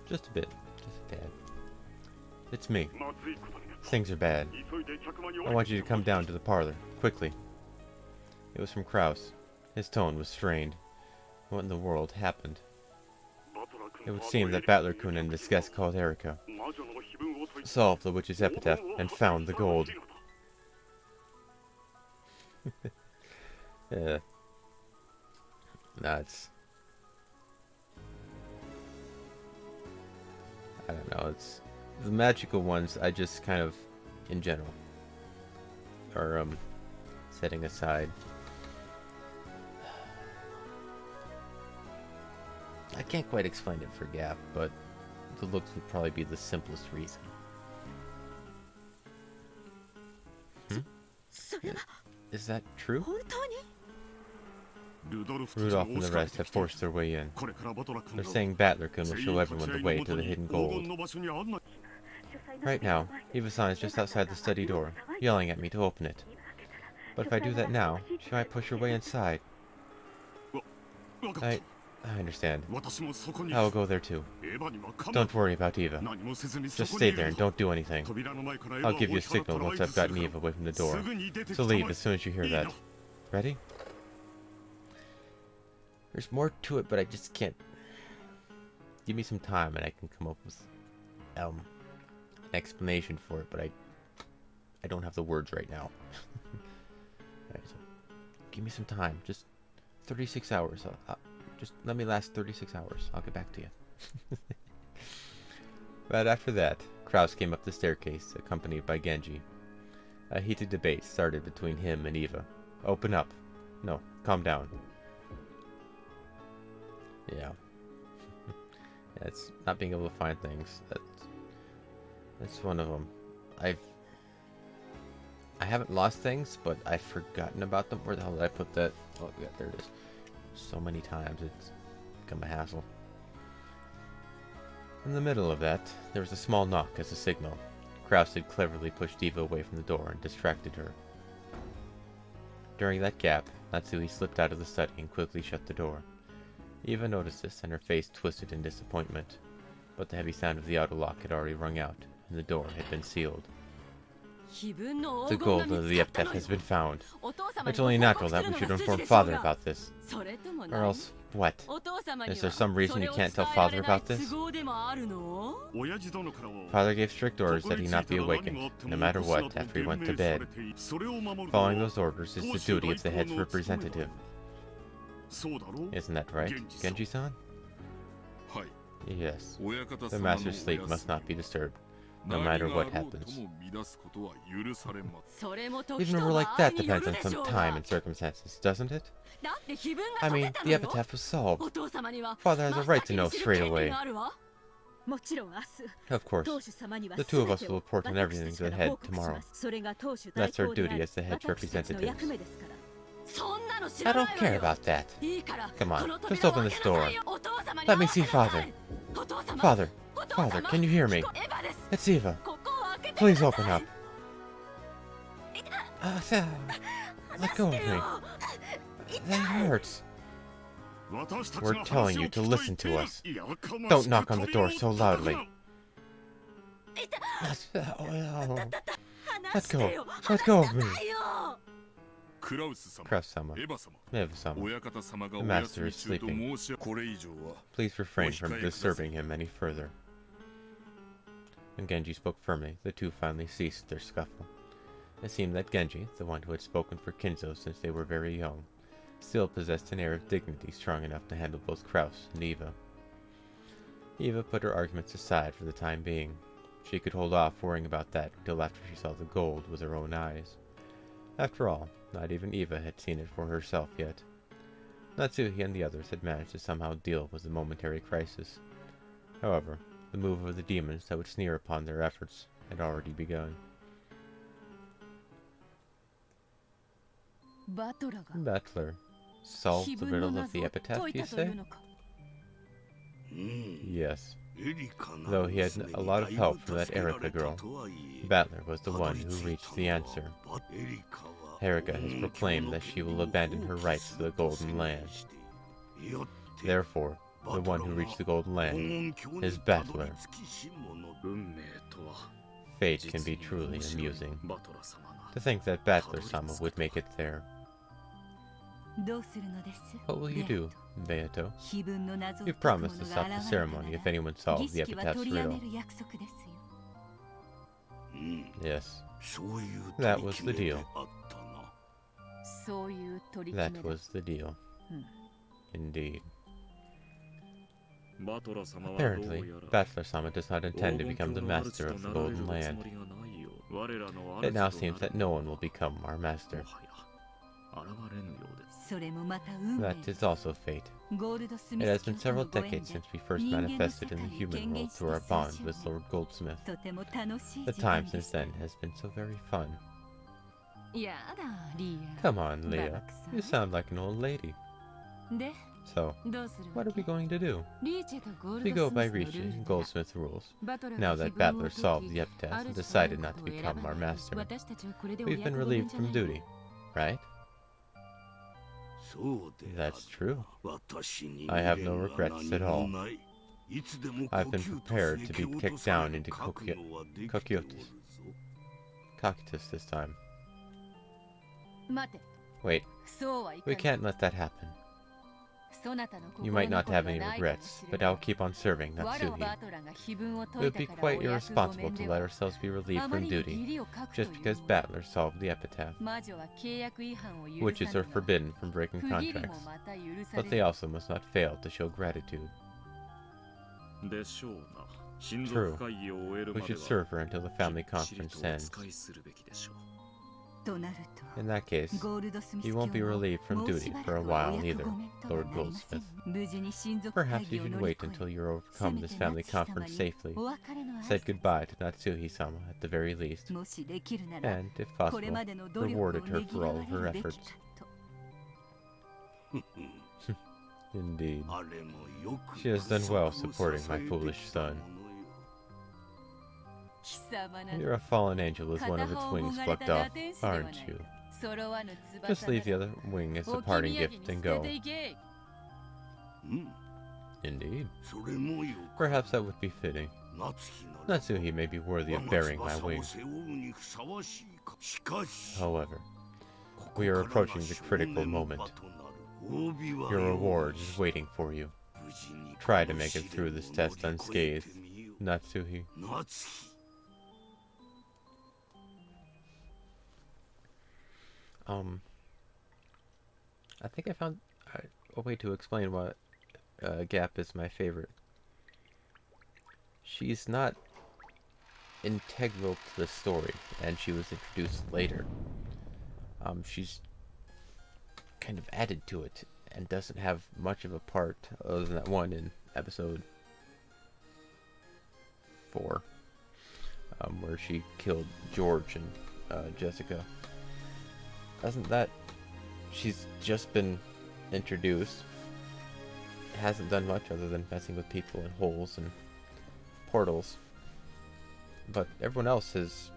Just a bit. Just a tad. It's me. Things are bad. I want you to come down to the parlor. Quickly. It was from Kraus. His tone was strained. What in the world happened? It would seem that Battler-kun and this guest called Erika solved the witch's epitaph and found the gold. Yeah. Nah, I don't know, it's... The magical ones, I just kind of, in general, are, setting aside. I can't quite explain it for Gap, but the looks would probably be the simplest reason. Is that true? Rudolph and the rest have forced their way in. They're saying Battler-kun will show everyone the way to the hidden gold. Right now, Eva-san is just outside the study door, yelling at me to open it. But if I do that now, she might push her way inside. I understand. I will go there too. Don't worry about Eva. Just stay there and don't do anything. I'll give you a signal once I've gotten Eva away from the door. So leave as soon as you hear that. Ready? There's more to it, but I just can't... Give me some time and I can come up with an explanation for it, but I don't have the words right now. Alright, so give me some time. Just 36 hours. Just let me last 36 hours. I'll get back to you. But after that, Kraus came up the staircase, accompanied by Genji. A heated debate started between him and Eva. Open up. No, calm down. Yeah. It's not being able to find things. That's one of them. I haven't lost things, but I've forgotten about them. Where the hell did I put that? Oh, yeah, there it is. So many times, it's become a hassle. In the middle of that, there was a small knock as a signal. Kraus had cleverly pushed Eva away from the door and distracted her. During that gap, Natsui slipped out of the study and quickly shut the door. Eva noticed this, and her face twisted in disappointment. But the heavy sound of the auto lock had already rung out, and the door had been sealed. The gold of the epitaph has been found. It's only natural that we should inform Father about this. Or else, what? Is there some reason you can't tell Father about this? Father gave strict orders that he not be awakened, no matter what, after he went to bed. Following those orders is the duty of the head's representative. Isn't that right, Genji-san? Yes. The master's sleep must not be disturbed, no matter what happens. Even a rule like that depends on some time and circumstances, doesn't it? I mean, the epitaph was solved. Father has a right to know straight away. Of course. The two of us will report on everything to the head tomorrow. That's our duty as the head's representatives. I don't care about that. Come on, just open this door. Let me see Father. Father, can you hear me? It's Eva. Please open up. Let go of me. That hurts. We're telling you to listen to us. Don't knock on the door so loudly. Let go of me. Kraus-sama, Eva-sama, the master is sleeping. Please refrain from disturbing him any further. When Genji spoke firmly, the two finally ceased their scuffle. It seemed that Genji, the one who had spoken for Kinzo since they were very young, still possessed an air of dignity strong enough to handle both Kraus and Eva. Eva put her arguments aside for the time being. She could hold off worrying about that until after she saw the gold with her own eyes. After all, not even Eva had seen it for herself yet. Natsuhi and the others had managed to somehow deal with the momentary crisis. However, the move of the demons that would sneer upon their efforts had already begun. Battler solved the riddle of the epitaph, you say? Yes. Though he had a lot of help from that Erika girl, Battler was the one who reached the answer. Erika has proclaimed that she will abandon her rights to the Golden Land. Therefore, the one who reached the Golden Land is Battler. Fate can be truly amusing. To think that Battler-sama would make it there. What will you do, Beato? You promised to stop the ceremony if anyone solves the epitaph's riddle. Yes, that was the deal. そういう取り決め That だ。 was the deal. Indeed. バトラ様はどう Apparently, やら Battler-sama does not intend to become the master of the Golden Land. 我らの It now 主とな seems る that no one will become our も master. はや現れぬようです それもまた運命 That is also fate. ゴールドスミ It ス has 教 been との several ご縁 decades で since we first 人間の manifested 世 in 界 the に human 権限 world して through our 成 bond 長 with Lord Goldsmith. とても楽しい The 時 time 間で since した then has been so very fun. やだリア。 Come on, バ Leah. バクさん You sound like an old lady. で So, どうする what わ are we け？ going to do? リーチェとゴール We ド go ス by ミスのルー Rishi ル and なら Goldsmith's rules. バトラ Now が that 自分を Battler 解き solved the epitaph あ and る decided 種 not to のことを選 become ば our ない master, 私たちはこれでお we've been 役御免 relieved じゃな from い duty, right? そうである That's true. 私に I have no 未練 regrets が at 何 all. もないいつでも I've been 呼吸と prepared to 刺激 be を kicked 落とさ down れ into 覚悟はできておるぞ Cocytus this time. 待て Wait, そうはいか we ない can't let that happen. そなたの You 心 might 残 not り have は any ないかも regrets, しれ but ない I'll keep on serving 我ら Natsuhi. バトラが碑文を It 解い would be たから quite お役御 irresponsible 免 to で let は ourselves be relieved あま from りに duty 義理を書くとい just う because の Battler solved the epitaph. 魔女は契約違反を許 Witches さ are ぬが forbidden from breaking 不義理 contracts, もまた許さ but れ they る also must not fail to show gratitude. でしょうな親族会議を終える We まで should は serve her until the family きっちり conference とお ends. 使いするべきでしょう となる In that case, とゴールドスミス you 教 won't be も relieved from もう duty しばら for a くはお while 役 either, 御免とは Lord なりません Goldsmith. 無事に親族 Perhaps 会 you 議を should 乗り wait 越 until え you せ overcome め this て family ナツ様 conference に safely. お別れの挨 Said 拶 goodbye to Natsuhi-sama at the very least, もしできるなら and, if これ possible, までの努力を rewarded ね her ぎ for ら all わ of れ her るべき efforts. だと Indeed. あれもよく She has done well 家族を supporting 支 my えて foolish きた son. ものよ貴様な You're ど a fallen angel with 片 one of its 方も wings がれ plucked た off, 打天使ではない aren't you? 揃わぬ Just 翼 leave the なら other wing as a お気 parting 土産に gift 捨 and て go. ていけ。うん Indeed. それもよく Perhaps that would be fitting. 夏日なら Natsuhi may be worthy of 我が bearing my 翼を wing. 背負うにふさわしいかしかし However, ここ we are からが approaching the 正 critical 念場 moment. となる褒美は Your 用 reward 意 is し waiting for you. 無事に Try to この make it 試 through 練 this を test 乗り越えて unscathed. みよう Natsuhi. 夏日 I think I found a way to explain why Gap is my favorite. She's not integral to the story, and she was introduced later. She's kind of added to it, and doesn't have much of a part other than that one in episode 4, where she killed George and Jessica. Doesn't that... She's just been introduced. Hasn't done much other than messing with people in holes and portals. But everyone else has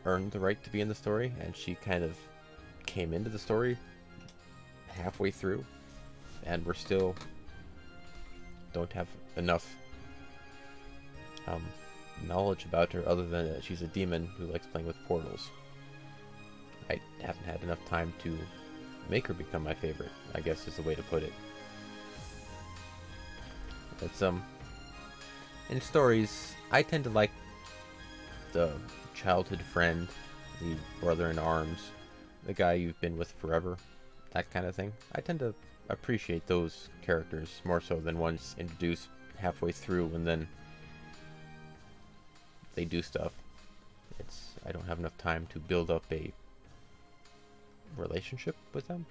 earned the right to be in the story, and she kind of came into the story halfway through, and we're still don't have enough knowledge about her other than that she's a demon who likes playing with portals. I haven't had enough time to make her become my favorite, I guess is the way to put it. It's in stories, I tend to like the childhood friend, the brother in arms, the guy you've been with forever, that kind of thing. I tend to appreciate those characters more so than ones introduced halfway through and then they do stuff. I don't have enough time to build up a relationship with them,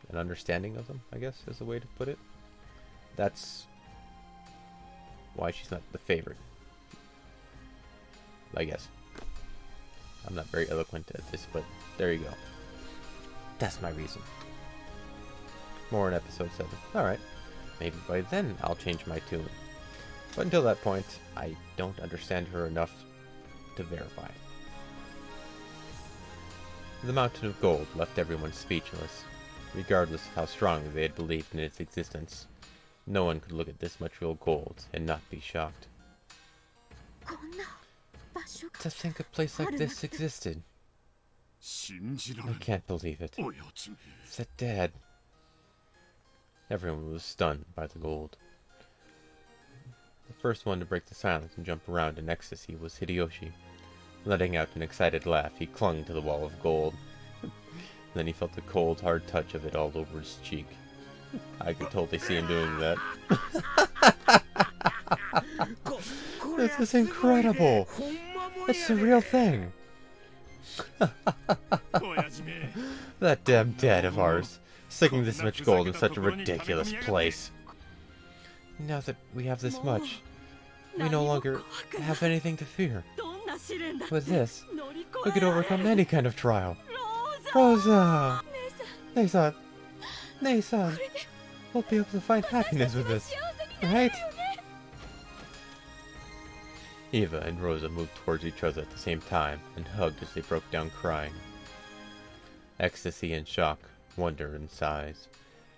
an understanding of them, I guess is the way to put it. That's why she's not the favorite, I guess. I'm not very eloquent at this, but there you go. That's my reason. More in episode 7. Alright, maybe by then I'll change my tune. But until that point, I don't understand her enough to verify. The Mountain of Gold left everyone speechless, regardless of how strongly they had believed in its existence. No one could look at this much real gold and not be shocked. こんな場所が To think a place like this existed. 信じら I れ can't believe it. んおやつめ Is that Dad? Everyone was stunned by the gold. The first one to break the silence and jump around in ecstasy was Hideyoshi. Letting out an excited laugh, he clung to the wall of gold. Then he felt the cold, hard touch of it all over his cheek. I could totally see him doing that. This is incredible! It's the real thing! That damn dad of ours, sticking this much gold in such a ridiculous place. Now that we have this much, we no longer have anything to fear. With this, we could overcome any kind of trial. Rosa! Nei-san! Nei-san! We'll be able to find happiness with this, right? Eva and Rosa moved towards each other at the same time and hugged as they broke down crying. Ecstasy and shock, wonder and sighs.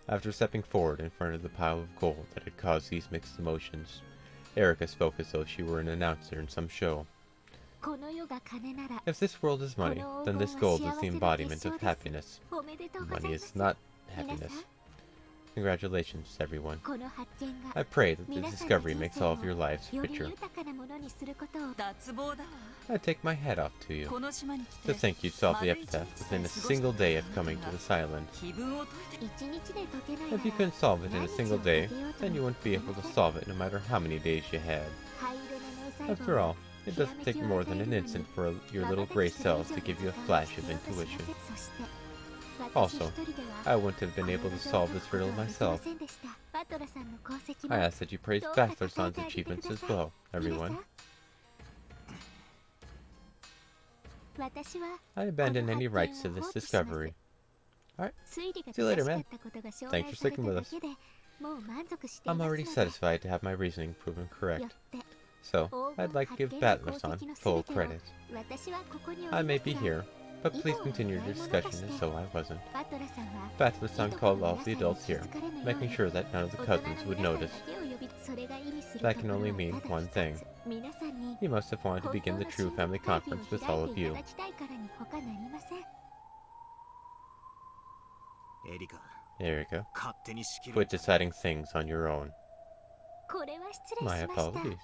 After stepping forward in front of the pile of gold that had caused these mixed emotions, Erika spoke as though she were an announcer in some show. If this world is money, then this gold is the embodiment of happiness. Money is not happiness. Congratulations, everyone. I pray that this discovery makes all of your lives richer. I take my hat off to you. To think you solved the epitaph within a single day of coming to this island. If you couldn't solve it in a single day, then you wouldn't be able to solve it no matter how many days you had. After all, it doesn't take more than an instant for your little gray cells to give you a flash of intuition. Also, I wouldn't have been able to solve this riddle myself. I ask that you praise Battler-san's achievements as well, everyone. I abandon any rights to this discovery. Alright, see you later, man. Thanks for sticking with us. I'm already satisfied to have my reasoning proven correct. So, I'd like to give Battler-san full credit. I may be here, but please continue your discussion as though I wasn't. Battler-san called all of the adults here, making sure that none of the cousins would notice. That can only mean one thing. He must have wanted to begin the true family conference with all of you. Erika, quit deciding things on your own. My apologies.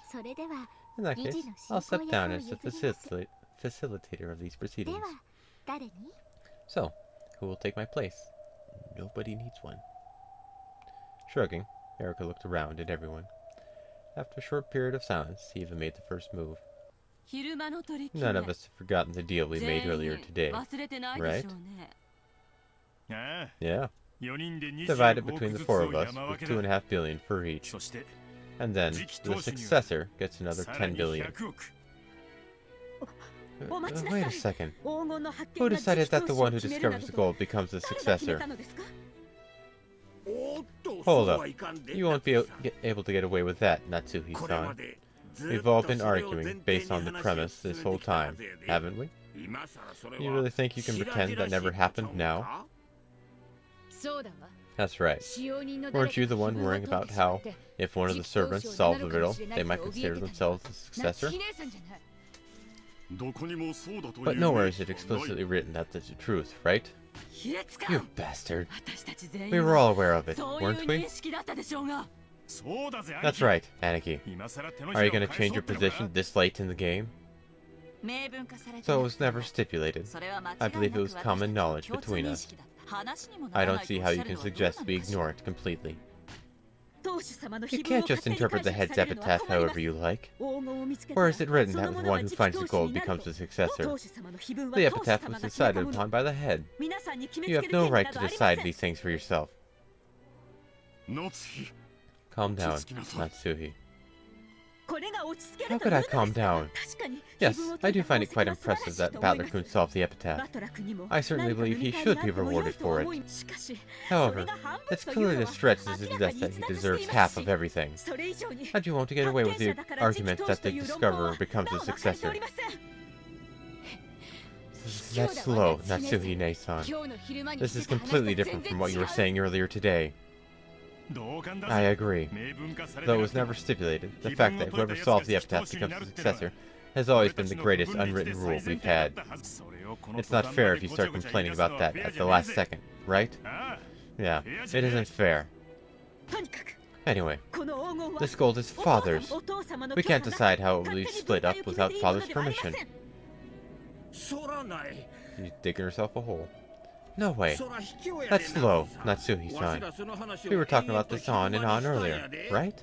In that case, I'll step down as the facilitator of these proceedings. So, who will take my place? Nobody needs one. Shrugging, Erika looked around at everyone. After a short period of silence, Eva made the first move. None of us have forgotten the deal we made earlier today, right? Yeah. Divided between the four of us, with 2.5 billion for each. And then, the successor gets another 10 billion. Wait a second. Who decided that the one who discovers the gold becomes the successor? Hold up. You won't be able to get away with that, Natsuhi-san. We've all been arguing based on the premise this whole time, haven't we? You really think you can pretend that never happened now? That's right. Weren't you the one worrying about how, if one of the servants solved the riddle, they might consider themselves the successor? But nowhere is it explicitly written that that's the truth, right? You bastard. We were all aware of it, weren't we? That's right, Aniki. Are you going to change your position this late in the game? So it was never stipulated. I believe it was common knowledge between us. I don't see how you can suggest we ignore it completely. You can't just interpret the head's epitaph however you like. Where is it written that the one who finds the gold becomes the successor? The epitaph was decided upon by the head. You have no right to decide these things for yourself. Calm down, Natsuhi. How could I calm down? Yes, I do find it quite impressive that Battler-kun solved the epitaph. I certainly believe he should be rewarded for it. However, it's clearly a stretch to suggest that he deserves half of everything. How do you want to get away with the argument that the discoverer becomes the successor? That's slow, Natsuhi-ne-san. This is completely different from what you were saying earlier today. I agree. Though it was never stipulated, the fact that whoever solves the epitaph becomes the successor has always been the greatest unwritten rule we've had. It's not fair if you start complaining about that at the last second, right? Yeah, it isn't fair. Anyway, this gold is Father's. We can't decide how it will be split up without Father's permission. She's digging herself a hole. No way. That's slow, Natsuhi-san. We were talking about this on and on earlier, right?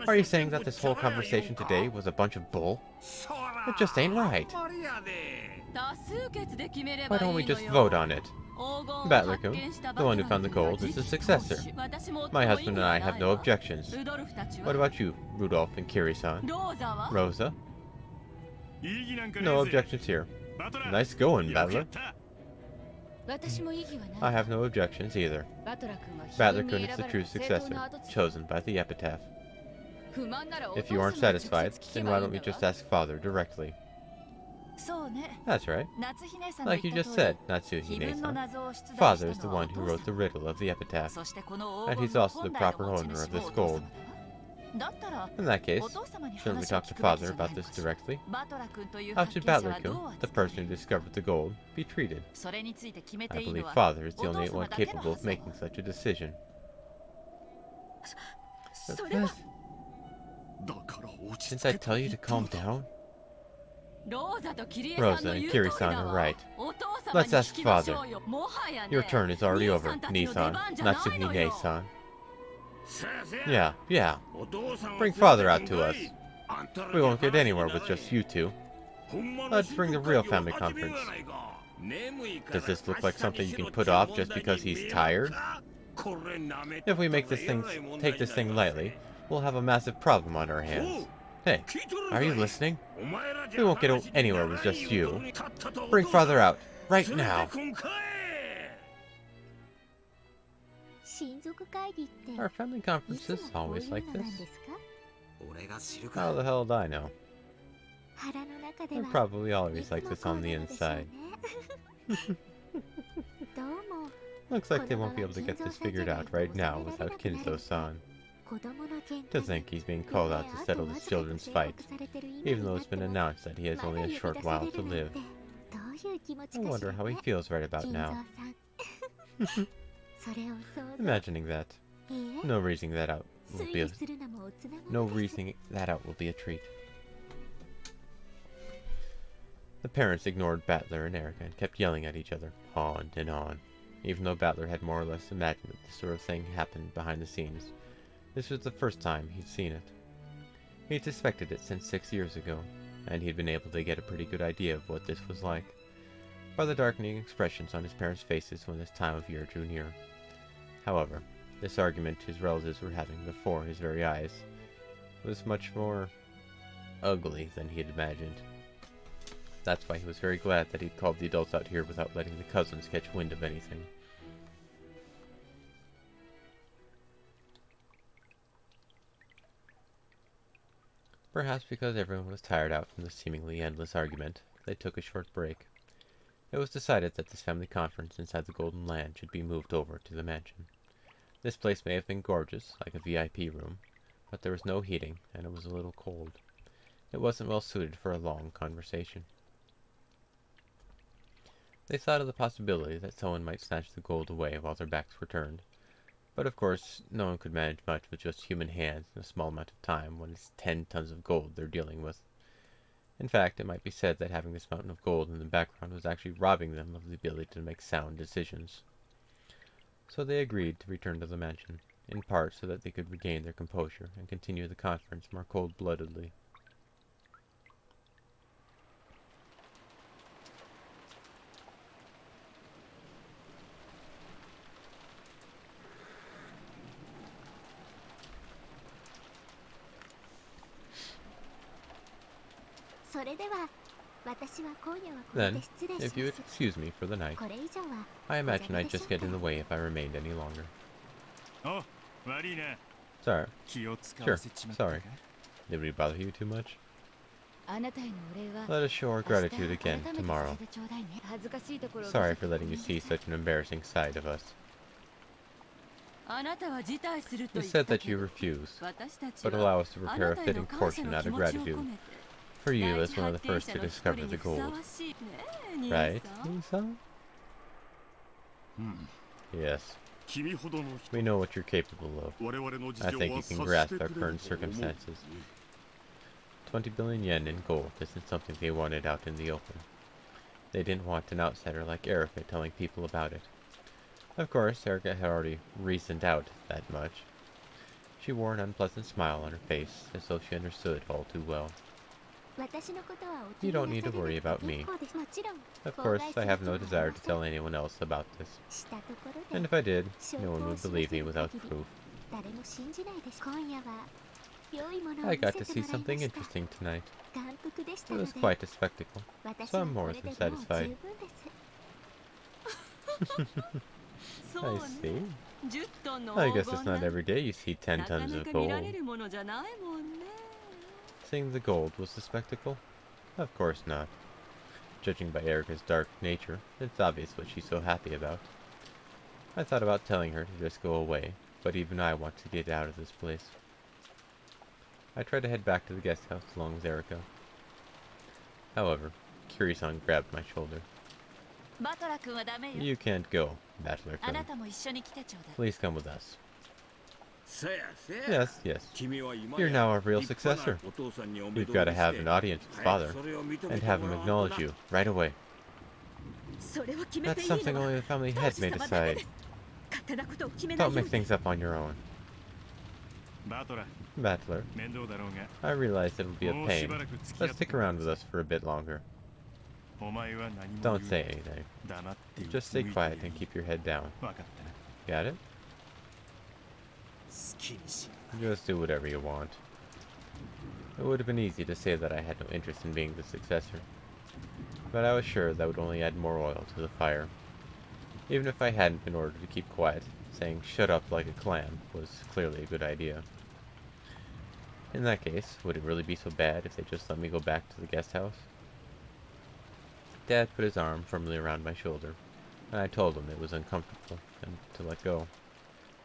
Are you saying that this whole conversation today was a bunch of bull? It just ain't right. Why don't we just vote on it? Battler-kun, the one who found the gold, is the successor. My husband and I have no objections. What about you, Rudolph and Kiri-san? Rosa? No objections here. Nice going, Battler. I have no objections either. Battler-kun is the true successor, chosen by the epitaph. If you aren't satisfied, then why don't we just ask Father directly? That's right. Like you just said, Natsuhi-san. Father is the one who wrote the riddle of the epitaph, and he's also the proper owner of this gold. In that case, shouldn't we talk to Father about this directly? How should Battler-kun, the person who discovered the gold, be treated? I believe Father is the only one capable of making such a decision. Didn't I tell you to calm down? Rosa and Kiri-san are right. Let's ask Father. Your turn is already over, Ni-san, Natsuhi-ne-san. Yeah. Bring Father out to us. We won't get anywhere with just you two. Let's bring the real family conference. Does this look like something you can put off just because he's tired? If we take this thing lightly, we'll have a massive problem on our hands. Hey, are you listening? We won't get anywhere with just you. Bring Father out, right now. Are family conferences always like this? How the hell do I know? They're probably always like this on the inside. Looks like they won't be able to get this figured out right now without Kinzo-san. To think he's being called out to settle his children's fight, even though it's been announced that he has only a short while to live. I wonder how he feels right about now. Imagining that. No reasoning that out will be a treat. The parents ignored Battler and Erica and kept yelling at each other, on and on. Even though Battler had more or less imagined that this sort of thing happened behind the scenes, this was the first time he'd seen it. He'd suspected it since 6 years ago, and he'd been able to get a pretty good idea of what this was like, by the darkening expressions on his parents' faces when this time of year drew near. However, this argument his relatives were having before his very eyes was much more ugly than he had imagined. That's why he was very glad that he'd called the adults out here without letting the cousins catch wind of anything. Perhaps because everyone was tired out from the seemingly endless argument, they took a short break. It was decided that this family conference inside the Golden Land should be moved over to the mansion. This place may have been gorgeous, like a VIP room, but there was no heating, and it was a little cold. It wasn't well suited for a long conversation. They thought of the possibility that someone might snatch the gold away while their backs were turned. But of course, no one could manage much with just human hands in a small amount of time when it's 10 tons of gold they're dealing with. In fact, it might be said that having this mountain of gold in the background was actually robbing them of the ability to make sound decisions. So they agreed to return to the mansion, in part so that they could regain their composure and continue the conference more cold-bloodedly. Then, if you would excuse me for the night, I imagine I'd just get in the way if I remained any longer. Sorry. Sure, sorry. Did we bother you too much? Let us show our gratitude again tomorrow. Sorry for letting you see such an embarrassing side of us. You said that you refuse, but allow us to prepare a fitting portion out of gratitude. For you as one of the first to discover the gold. Right, Lisa? Yes. We know what you're capable of. I think you can grasp our current circumstances. 20 billion yen in gold isn't something they wanted out in the open. They didn't want an outsider like Erica telling people about it. Of course, Erica had already reasoned out that much. She wore an unpleasant smile on her face, as though she understood all too well. You don't need to worry about me. Of course, I have no desire to tell anyone else about this. And if I did, no one would believe me without proof. I got to see something interesting tonight. It was quite a spectacle, so I'm more than satisfied. I see. I guess it's not every day you see 10 tons of gold. Seeing the gold was the spectacle? Of course not. Judging by Erica's dark nature, it's obvious what she's so happy about. I thought about telling her to just go away, but even I want to get out of this place. I tried to head back to the guest house along with Erica. However, Kiri-san grabbed my shoulder. You can't go, Battler-kun. Please come with us. Yes, yes. You're now our real successor. We've got to have an audience with Father, and have him acknowledge you right away. That's something only the family head may decide. Don't make things up on your own. Battler, I realize it'll be a pain, but stick around with us for a bit longer. Don't say anything. Just stay quiet and keep your head down. Got it? Just do whatever you want. It would have been easy to say that I had no interest in being the successor, but I was sure that would only add more oil to the fire. Even if I hadn't been ordered to keep quiet, saying "shut up like a clam" was clearly a good idea. In that case, would it really be so bad if they just let me go back to the guest house? Dad put his arm firmly around my shoulder, and I told him it was uncomfortable and to let go.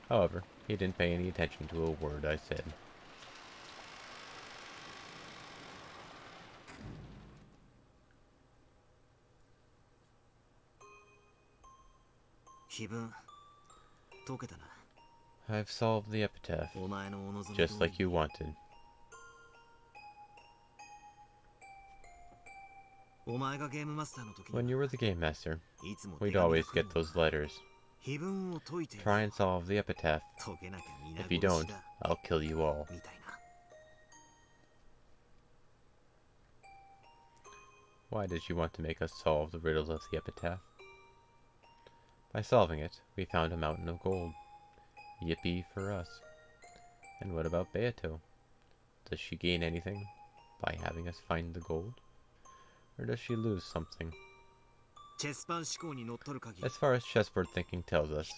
However, he didn't pay any attention to a word I said. I've solved the epitaph, just like you wanted. When you were the game master, we'd always get those letters. Try and solve the epitaph. If you don't, I'll kill you all. Why did you want to make us solve the riddle of the epitaph? By solving it, we found a mountain of gold. Yippee for us. And what about Beato? Does she gain anything by having us find the gold? Or does she lose something? As far as chessboard thinking tells us,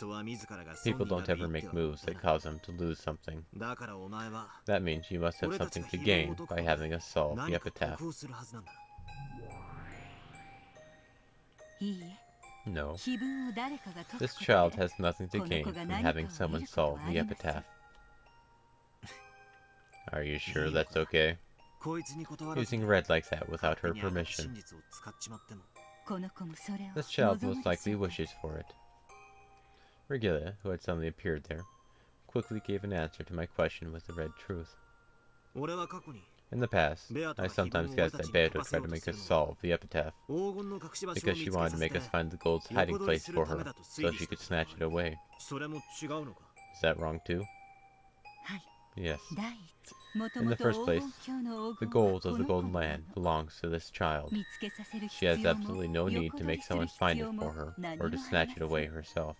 people don't ever make moves that cause them to lose something. That means you must have something to gain by having us solve the epitaph. No. This child has nothing to gain from having someone solve the epitaph. Are you sure that's okay? Using red like that without her permission. This child most likely wishes for it. Regilla, who had suddenly appeared there, quickly gave an answer to my question with the red truth. In the past, I sometimes guessed that Beato tried to make us solve the epitaph, because she wanted to make us find the gold's hiding place for her, so she could snatch it away. Is that wrong too? Yes. In the first place, the gold of the Golden Land belongs to this child. She has absolutely no need to make someone find it for her, or to snatch it away herself.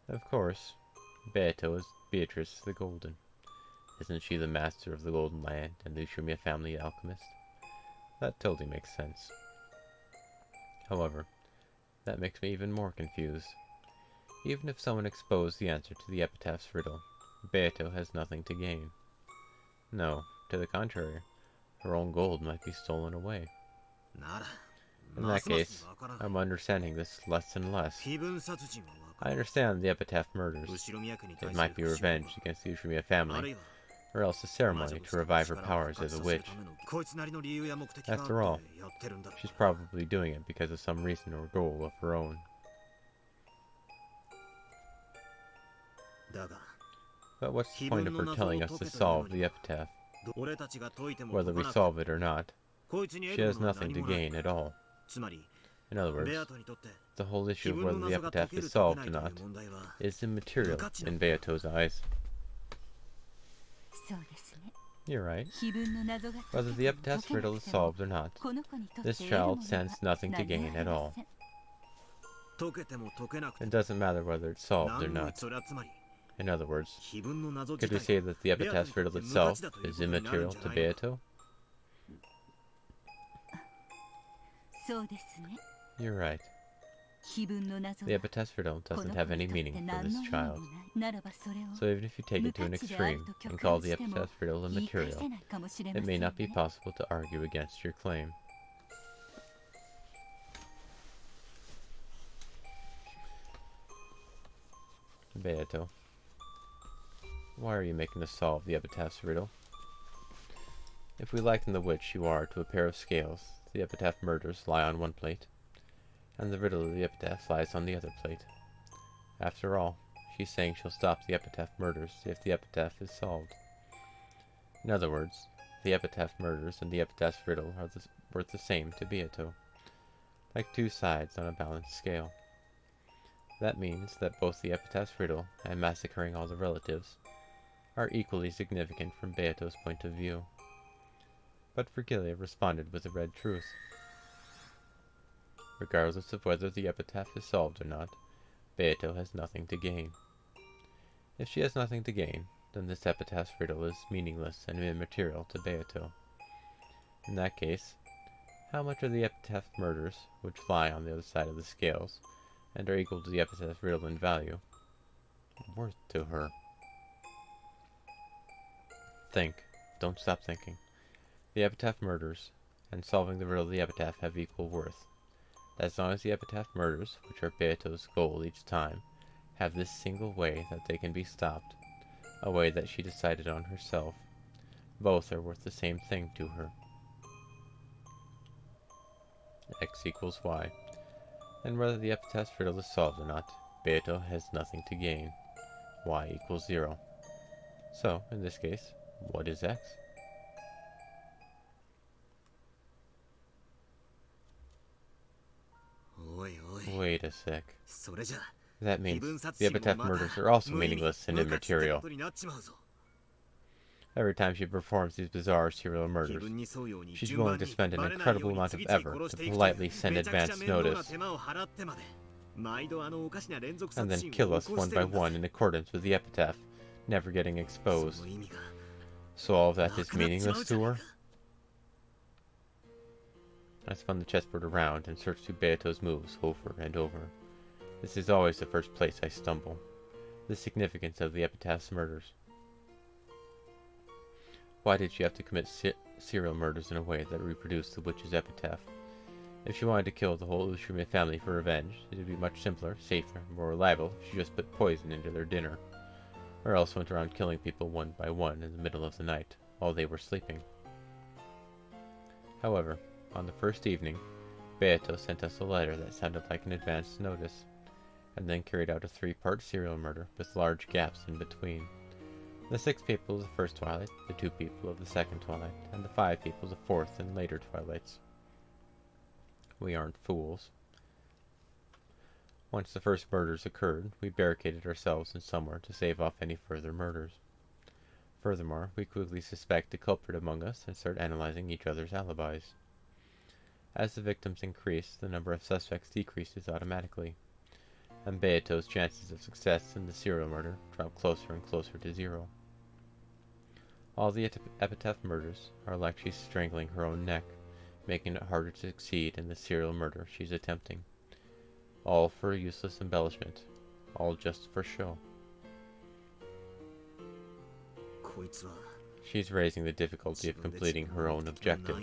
Of course, Beato is Beatrice the Golden. Isn't she the master of the Golden Land and the Ushimiya family alchemist? That totally makes sense. However, that makes me even more confused. Even if someone exposed the answer to the epitaph's riddle, Beato has nothing to gain. No, to the contrary, her own gold might be stolen away. In that case, I'm understanding this less and less. I understand the epitaph murders. It might be revenge against the Ushimiya family, or else a ceremony to revive her powers as a witch. After all, she's probably doing it because of some reason or goal of her own. But what's the point of her telling us to solve the epitaph? Whether we solve it or not, She has nothing to gain at all. In other words, the whole issue of whether the epitaph is solved or not is immaterial in Beato's eyes. そうですね。 You're right. 碑文の謎が Whether the epitaph's riddle is solved or not, この子にとって this child stands nothing to gain at all. 解けても解けなくて It doesn't matter whether it's solved or 何の not. それはつまり In other words, 碑文の謎 could 自 we 体 say that the epitaph's riddle itself is immaterial to Beato? そうですね。 You're right. 碑文の謎 The が epitaph's riddle こ doesn't の have 子に any とって meaning for 何 this の意味 child. もないならばそれを So even if you take it to an extreme and call the epitaph's riddle 言い返 immaterial, せないかもしれま it せ may んね not be possible to argue against your claim. Beato, why are you making us solve the epitaph's riddle? If we liken the witch you are to a pair of scales, the epitaph murders lie on one plate, and the riddle of the epitaph lies on the other plate. After all, she's saying she'll stop the epitaph murders if the epitaph is solved. In other words, the epitaph murders and the epitaph's riddle are worth the same to Beato, like two sides on a balanced scale. That means that both the epitaph's riddle and massacring all the relatives are equally significant from Beato's point of view. But Virgilia responded with the red truth. Regardless of whether the epitaph is solved or not, Beato has nothing to gain. If she has nothing to gain, then this epitaph's riddle is meaningless and immaterial to Beato. In that case, how much are the epitaph murders, which lie on the other side of the scales, and are equal to the epitaph's riddle in value, worth to her? Think. Don't stop thinking. The epitaph murders, and solving the riddle of the epitaph have equal worth. As long as the epitaph murders, which are Beato's goal each time, have this single way that they can be stopped, a way that she decided on herself, both are worth the same thing to her. X equals Y. And whether the epitaph's riddle is solved or not, Beato has nothing to gain. Y equals 0. So, in this case, what is X? Wait a sec. That means the epitaph murders are also meaningless and immaterial. Every time she performs these bizarre serial murders, she's willing to spend an incredible amount of effort to politely send advance notice, and then kill us one by one in accordance with the epitaph, never getting exposed. So all of that is meaningless to her? I spun the chessboard around and searched through Beato's moves over and over. This is always the first place I stumble. The significance of the epitaph's murders. Why did she have to commit serial murders in a way that reproduced the witch's epitaph? If she wanted to kill the whole Ushime family for revenge, it would be much simpler, safer, and more reliable if she just put poison into their dinner, or else went around killing people one by one in the middle of the night, while they were sleeping. However, on the first evening, Beato sent us a letter that sounded like an advance notice, and then carried out a 3-part serial murder with large gaps in between. The 6 people of the first twilight, the 2 people of the second twilight, and the 5 people of the fourth and later twilights. We aren't fools. Once the first murders occurred, we barricaded ourselves in somewhere to save off any further murders. Furthermore, we quickly suspect a culprit among us and start analyzing each other's alibis. As the victims increase, the number of suspects decreases automatically, and Beato's chances of success in the serial murder drop closer and closer to 0. All the epitaph murders are like she's strangling her own neck, making it harder to succeed in the serial murder she's attempting. All for a useless embellishment, all just for show. She's raising the difficulty of completing her own objective.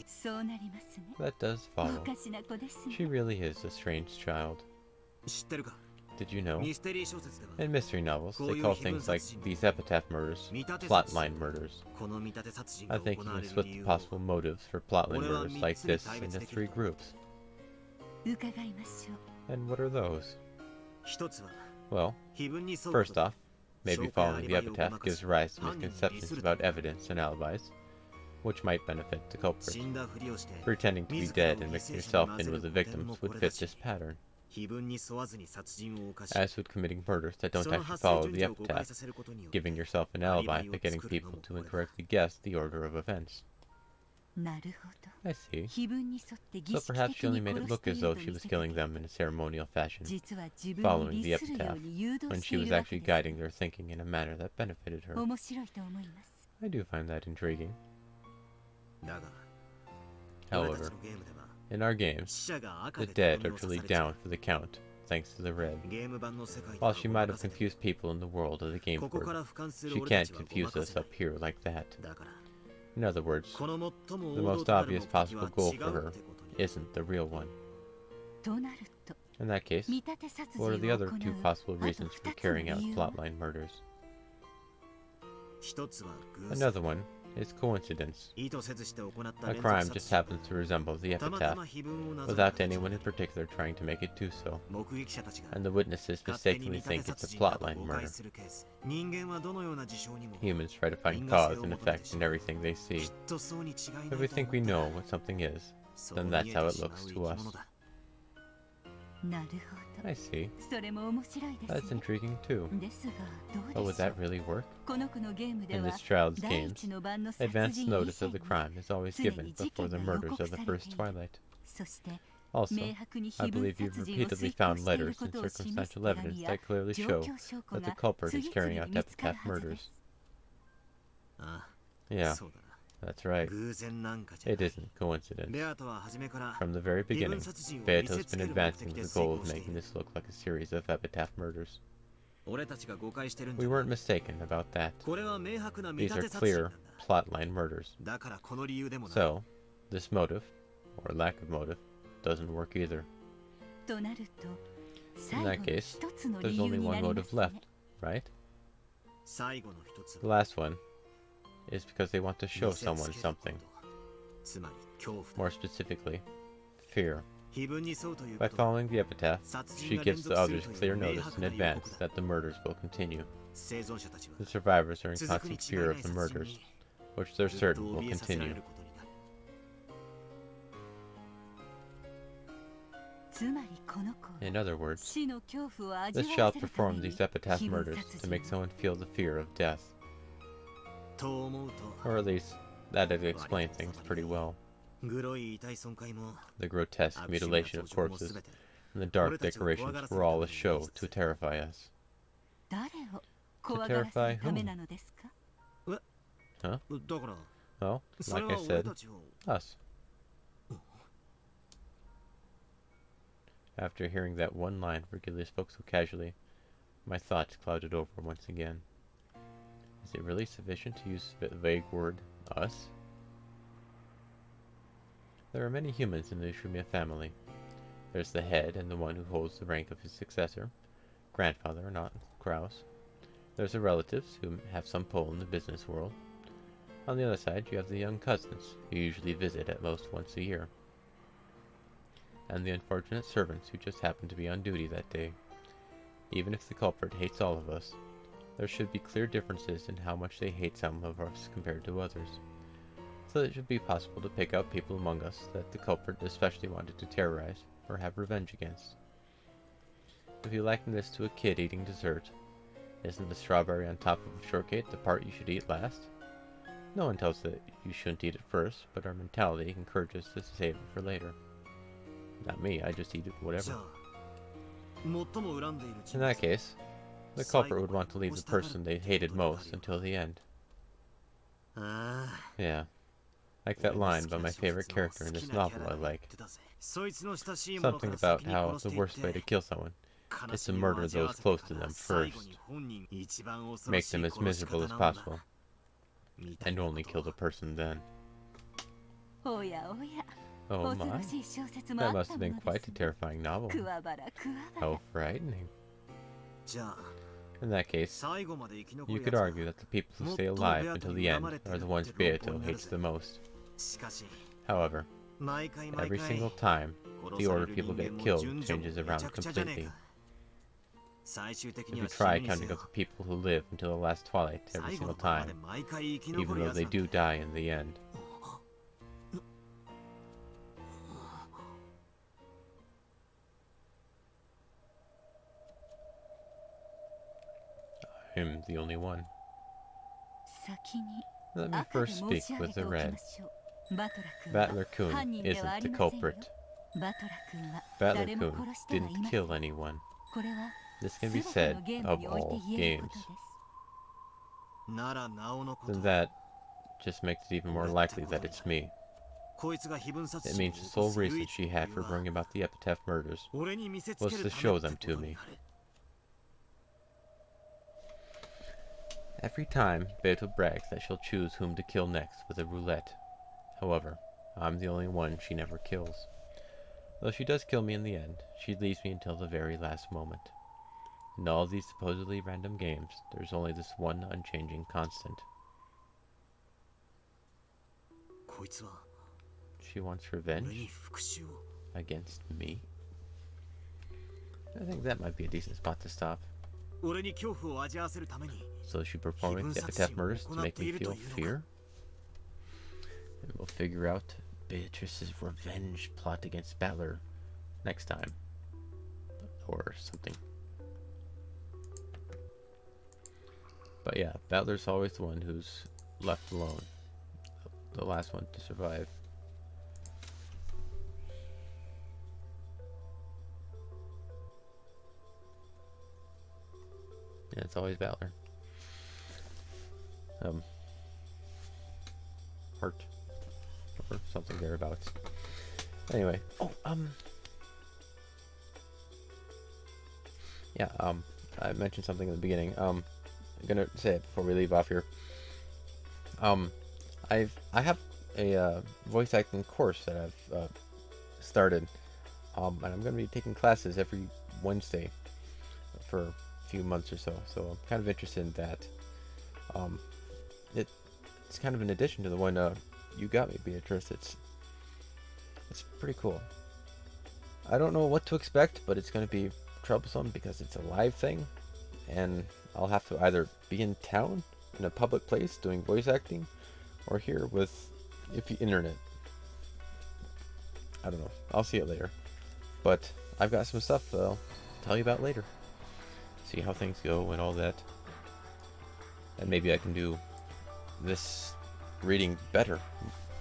そうなりますね。 That does お follow. かしな子ですね。 She really is a strange child. 知ってるか Did you know? ミステリー小説では In mystery novels, they call things like these epitaph murders plotline murders. この見立て殺人 I が think 行 you わ can れる split 理 the 由を possible motives for plotline murders like this into 3 groups. 伺いましょう。 And what are those? 一つは Well, 碑文に沿う first off, maybe following the epitaph gives rise to misconceptions about evidence and alibis. which might benefit the culprit. 死んだふりをして Pretending to be dead and mixing yourself in with the victims would fit this pattern, 非分に沿わずに殺人を犯し as would committing murders that don't その actually 発生 follow 順 the 序を誤解 epitaph, させることによって giving yourself an alibi by getting people to incorrectly guess the order of events. なるほど。 I see. 碑文に沿って儀 So 式 perhaps 的 she only に made it 殺し look てい as る though と she 見 was せかけ killing them in a ceremonial fashion, 実は自分 following に the 利するよ epitaph, うに誘導 when して she い was るわけ actually です。 guiding their thinking in a manner that benefited her. 面白いと思います。 I do find that intriguing. だが俺たち However, のゲームでは in our games, 死者が赤 the で dead 手 are 紙を刺 truly されちゃ down う for the count, thanks to the red. ゲーム版の世界で While は she ご might ま have かせる confused people in the world of the game ここか board, ら俯瞰する she 俺た can't ちはごま confuse か us せない up here like that. だから In other words, この最も the 王道 most となる目 obvious 的は possible goal 違 for う her ってことに isn't the real one. となると、 In that case, 見立て殺人を what are the 行 other う two あ possible と reasons 2 for つの carrying out 理由は plotline murders? 一つは偶然 Another one is coincidence. 意図せずして行った A 連 crime 続 just 殺人 happens to resemble the たまた epitaph, ま碑文をなぞる without 形 anyone in particular trying to make it do so, 目撃者たちが and the witnesses 勝手に mistakenly 見立 think て it's 殺 a 人だと plotline 誤 murder. 解するケース人間はどのような事象にも Humans try to find cause and effect in everything they き see. っとそうに違いない If と we 思 think っ we たら know what something is, そう then 見 that's え how て it しまう looks 生き to 物 us. だなるほ I ど。 see. それも面白いで That's すね。 intriguing too. ですが、ど But う would でしょ that う。 really work? この子のゲームで In は this child's 第 games, 一の晩の殺 advance 人以 notice of 前 the に crime is always 常に given 事 before 件 the が予 murders 告 of the されて first いる。 twilight. そして Also, 明白に I 非分 believe you've 殺人を repeatedly 遂行 found している letters こ and とを示す circumstantial 手紙 evidence や that clearly 状 show 況証拠 that the が culprit 次 is 々 carrying に out 見つかる epitaph はずで murders. す。あ Yeah, あそうだな that's right. 偶然なんかじゃ It ない isn't coincidence. ベアトは初めから From the very 非分 beginning, 殺人を見 Beato's せ been つける目 advancing 的 with で the 成 goal 功 of してい making る this look like a series of epitaph murders. 俺たちが誤解してるん We じゃない weren't mistaken about that. これは明白な見 These 立 are て殺人な clear んだ plotline murders. だからこの理由でもない So, this motive, or lack of motive, doesn't work either. となると、 In 最後 that の case, 一つの there's 理由 only にな one りま motive すね left,。right? 最後の一つ The は last one is because they want to show 見せつ someone けること something. つまり恐怖だ More specifically, fear. 非分に沿うというこ By とは following the epitaph, 殺 she 人が連 gives 続 the する others とい clear う明 notice 白 in な予 advance 告だ that the murders will continue. 生存者たちは The survivors are in 続くに constant 違い fear な of い the 殺人 murders, に which they're ずっと certain will 怯えさせられ continue. ることになるつまりこの子は In other words, 死の恐怖を味 this わわ child せるため performed に these epitaph 非分 murders 殺 to make 人を someone feel the fear of death. と思うと Or at least, that'd explain things pretty well. グロい遺体損壊も The grotesque 悪趣味な mutilation of 調子も corpses 全て and the dark decorations were all a show to terrify us. 誰を怖がらせるためなのですか？ Huh? だから Well, それ like は I 俺 said, たちを us. After hearing that one line Virgilia spoke so casually, my thoughts clouded over once again. Is it really sufficient to use the vague word, us? There are many humans in the Shumia family. There's the head and the one who holds the rank of his successor, grandfather, not Kraus. There's the relatives who have some pull in the business world. On the other side, you have the young cousins, who usually visit at most once a year. And the unfortunate servants who just happen to be on duty that day. Even if the culprit hates all of us, there should be clear differences in how much they hate some of us compared to others. So it should be possible to pick out people among us that the culprit especially wanted to terrorize or have revenge against. If you liken this to a kid eating dessert, isn't the strawberry on top of a shortcake the part you should eat last? No one tells that you shouldn't eat it first, but our mentality encourages us to save it for later. Not me, I just eat it じ whatever. ゃあ最も恨んでいる In that case, the culprit would want to leave the person they hated most until the end. ああ Yeah. Like that line by my favorite character in this novel I like. そいつの親しい者か Something ら about 先に how 殺し the ていっ worst way to て kill someone 悲 is し to みを murder 味わ those わせ close た to か them ら最後 first, に本人一番恐ろ make しい them as 殺し miserable 方 as なんだ possible, みたい and なこ only と kill the person then. おやおや、 Oh 恐 my, ろしい小説もあ that っ must た have も been の quite で a すね。 terrifying novel. くわばらくわば How ら。 frightening. じゃあ In that case, 最後まで生き残 you る could 奴は argue that the people who stay alive until the end are the ones Beato hates the most. しかし However, 毎回毎 every 回 single time, 殺 the さ order れる people 人 get 間も killed 順序も changes め around ちゃくちゃじゃねえ completely. か最終的 If に you は死 try ぬにせ counting よ up the people who live until the last twilight every 最後 single の晩まで time, 毎回生き even 残る though 奴 they なんて do die in the end, I'm the only one. 先に Let me 赤で first 申 speak し上 with げ the ておき red. ましょう。バトラ Battler 君は Kun 犯人ではあ isn't り the ませんよ。 culprit. バトラ君は Battler 誰も Kun 殺してはい didn't ません。 kill anyone. これは This す can べ be て said のゲーム of において all 言えるこ games. とです。ならなおのこと Then that just makes it even more likely that it's me. こいつが非分殺 It 人を means 起 the こ sole す reason 唯一 she の had 理由 for は bringing about the epitaph murders 俺に見せつけ was る to た show め them って to ことに me. なる。 Every time, Beto brags that she'll choose whom to kill next with a roulette. However, I'm the only one she never kills. Though she does kill me in the end, she leaves me until the very last moment. In all these supposedly random games, there's only this one unchanging constant. こいつは She wants 俺 revenge に復讐を。 against me? I think that might be a decent spot to stop. 俺に恐怖を味わわせるために So is she performing the epitaph murders to make me feel fear? And we'll figure out Beatrice's revenge plot against Battler next time. Or something. But yeah, Battler's always the one who's left alone. The last one to survive. Yeah, it's always Battler. Heart. Or something thereabouts. Anyway. Yeah, I mentioned something in the beginning. I'm gonna say it before we leave off here. I have a voice acting course that I've started. And I'm gonna be taking classes every Wednesday for a few months or so. So I'm kind of interested in that. It's kind of an addition to the one you got me, Beatrice. It's pretty cool. I don't know what to expect, but it's gonna be troublesome because it's a live thing, and I'll have to either be in town in a public place doing voice acting, or here with iffy internet. I don't know. I'll see it later. But I've got some stuff that I'll tell you about later. See how things go and all that. And maybe I can do this reading better,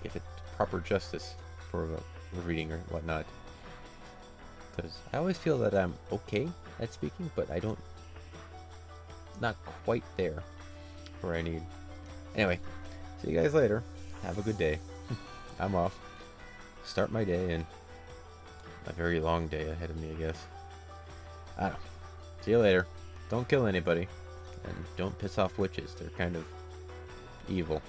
if it's proper justice for a reading or whatnot. Because I always feel that I'm okay at speaking, but not quite there where I need. Anyway, see you guys later. Have a good day. I'm off. Start my day, and a very long day ahead of me, I guess. I don't know. See you later. Don't kill anybody, and don't piss off witches. They're kind of evil.